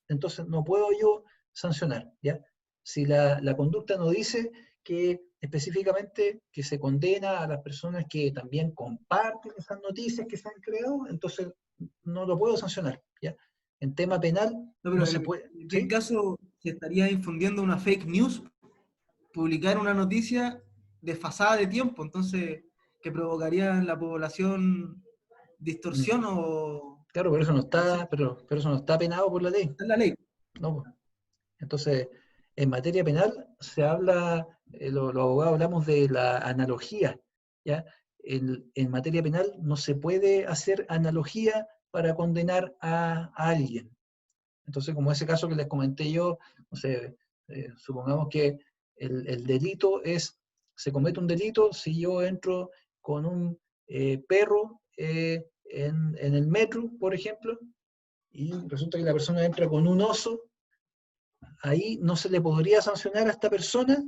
entonces no puedo yo sancionar. ¿Ya? Si la conducta no dice que específicamente que se condena a las personas que también comparten esas noticias que se han creado, entonces no lo puedo sancionar. ¿Ya? En tema penal No, no pero se puede. en qué ¿Sí? caso se estaría difundiendo una fake news, publicar una noticia desfasada de tiempo, entonces que provocaría en la población distorsión o Claro, pero eso no no sé, está, pero eso no está penado por la ley. está en la ley. ¿No? Entonces, en materia penal se habla, los abogados hablamos de la analogía, ¿ya? En materia penal no se puede hacer analogía para condenar a alguien. Entonces, como ese caso que les comenté yo, no sé, supongamos que el delito se comete un delito si yo entro con un perro en el metro, por ejemplo, y resulta que la persona entra con un oso, ahí no se le podría sancionar a esta persona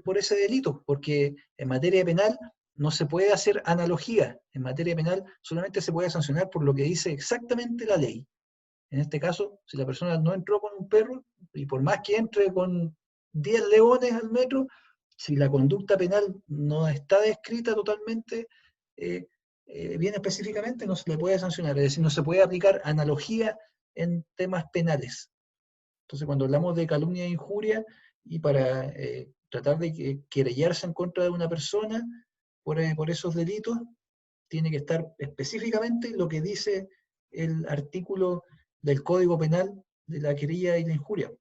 por ese delito, porque en materia penal no se puede hacer analogía. En materia penal solamente se puede sancionar por lo que dice exactamente la ley. En este caso, si la persona no entró con un perro, y por más que entre con 10 leones al metro, si la conducta penal no está descrita totalmente, bien específicamente, no se le puede sancionar. Es decir, no se puede aplicar analogía en temas penales. Entonces, cuando hablamos de calumnia e injuria, y para tratar de querellarse en contra de una persona por esos delitos, tiene que estar específicamente lo que dice el artículo del Código Penal de la querella y la injuria.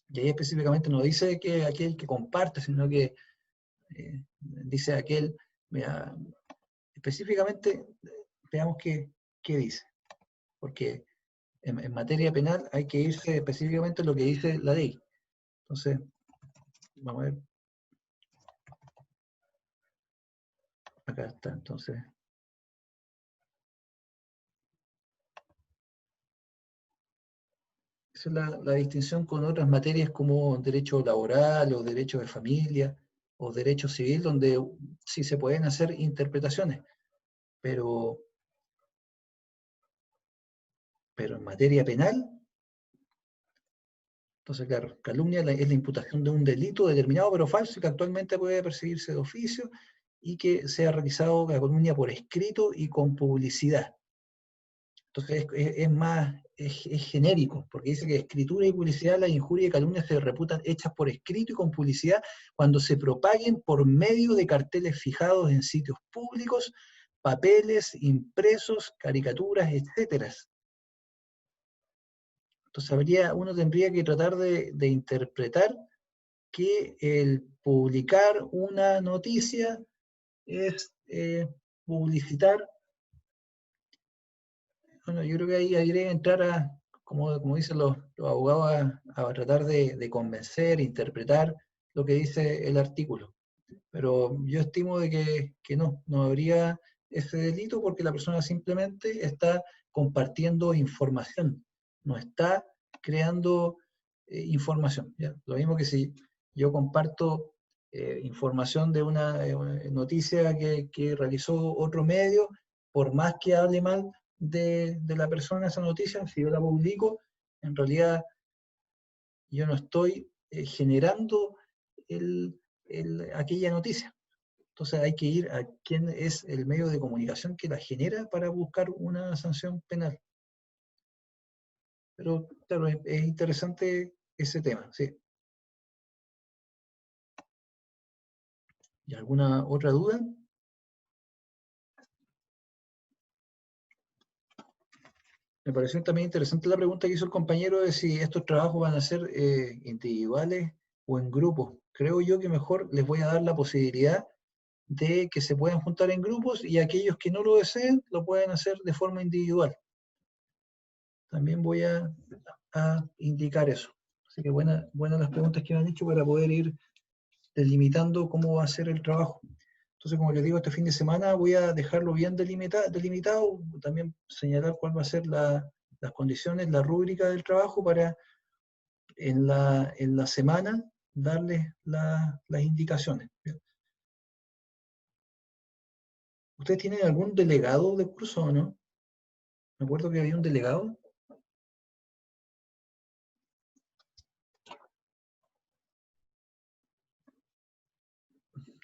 Y ahí específicamente no dice que aquel que comparte, sino que dice aquel, mira, específicamente, veamos qué dice. Porque en materia penal hay que irse específicamente a lo que dice la ley. Entonces, vamos a ver. Acá está, entonces. Esa es la distinción con otras materias como derecho laboral o derecho de familia o derecho civil, donde sí se pueden hacer interpretaciones, pero, pero en materia penal, entonces claro, calumnia es la imputación de un delito determinado pero falso y que actualmente puede perseguirse de oficio y que sea realizado la calumnia por escrito y con publicidad. Entonces es genérico, porque dice que escritura y publicidad, la injuria y calumnia se reputan hechas por escrito y con publicidad cuando se propaguen por medio de carteles fijados en sitios públicos, papeles, impresos, caricaturas, etc. Entonces uno tendría que tratar de interpretar que el publicar una noticia es publicitar. Bueno, yo creo que ahí habría que entrar como dicen los abogados, a tratar de convencer, interpretar lo que dice el artículo. Pero yo estimo de que no habría ese delito porque la persona simplemente está compartiendo información, no está creando información, ¿ya? Lo mismo que si yo comparto información de una noticia que realizó otro medio, por más que hable mal de la persona esa noticia, si yo la publico, en realidad yo no estoy generando aquella noticia. Entonces hay que ir a quién es el medio de comunicación que la genera para buscar una sanción penal. Pero claro, es interesante ese tema, sí. ¿Y alguna otra duda? Me pareció también interesante la pregunta que hizo el compañero de si estos trabajos van a ser individuales o en grupos. Creo yo que mejor les voy a dar la posibilidad de que se puedan juntar en grupos y aquellos que no lo deseen lo pueden hacer de forma individual. También voy a indicar eso. Así que buenas las preguntas que me han hecho para poder ir delimitando cómo va a ser el trabajo. Entonces, como les digo, este fin de semana voy a dejarlo bien delimitado, también señalar cuál va a ser las condiciones, la rúbrica del trabajo para en la semana darles las indicaciones. ¿Bien? ¿Ustedes tienen algún delegado de curso o no? Me acuerdo que había un delegado.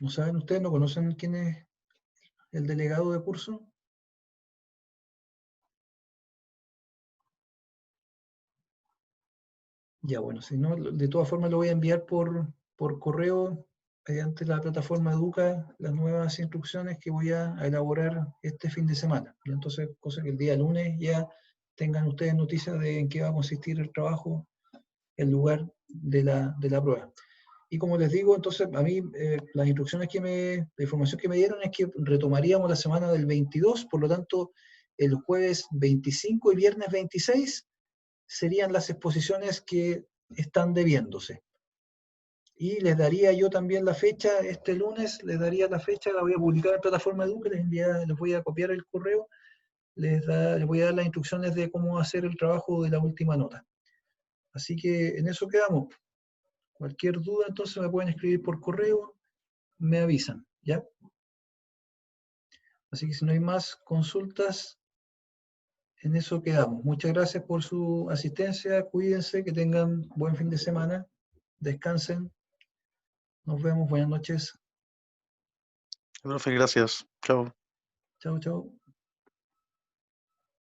¿No saben ustedes, no conocen quién es el delegado de curso? Ya, bueno, si no, de todas formas lo voy a enviar por correo mediante la plataforma Educa, las nuevas instrucciones que voy a elaborar este fin de semana. Y entonces, cosa que el día lunes ya tengan ustedes noticias de en qué va a consistir el trabajo, el lugar de la prueba. Y como les digo, entonces, a mí las instrucciones la información que me dieron es que retomaríamos la semana del 22, por lo tanto, el jueves 25 y viernes 26 serían las exposiciones que están debiéndose. Y les daría yo también la fecha, este lunes les daría la fecha, la voy a publicar en la plataforma Educa, les voy a copiar el correo, les voy a dar las instrucciones de cómo hacer el trabajo de la última nota. Así que en eso quedamos. Cualquier duda, entonces me pueden escribir por correo, me avisan, ¿ya? Así que si no hay más consultas, en eso quedamos. Muchas gracias por su asistencia, cuídense, que tengan buen fin de semana, descansen, nos vemos, buenas noches. Profe, gracias. Chao. Chao, chao.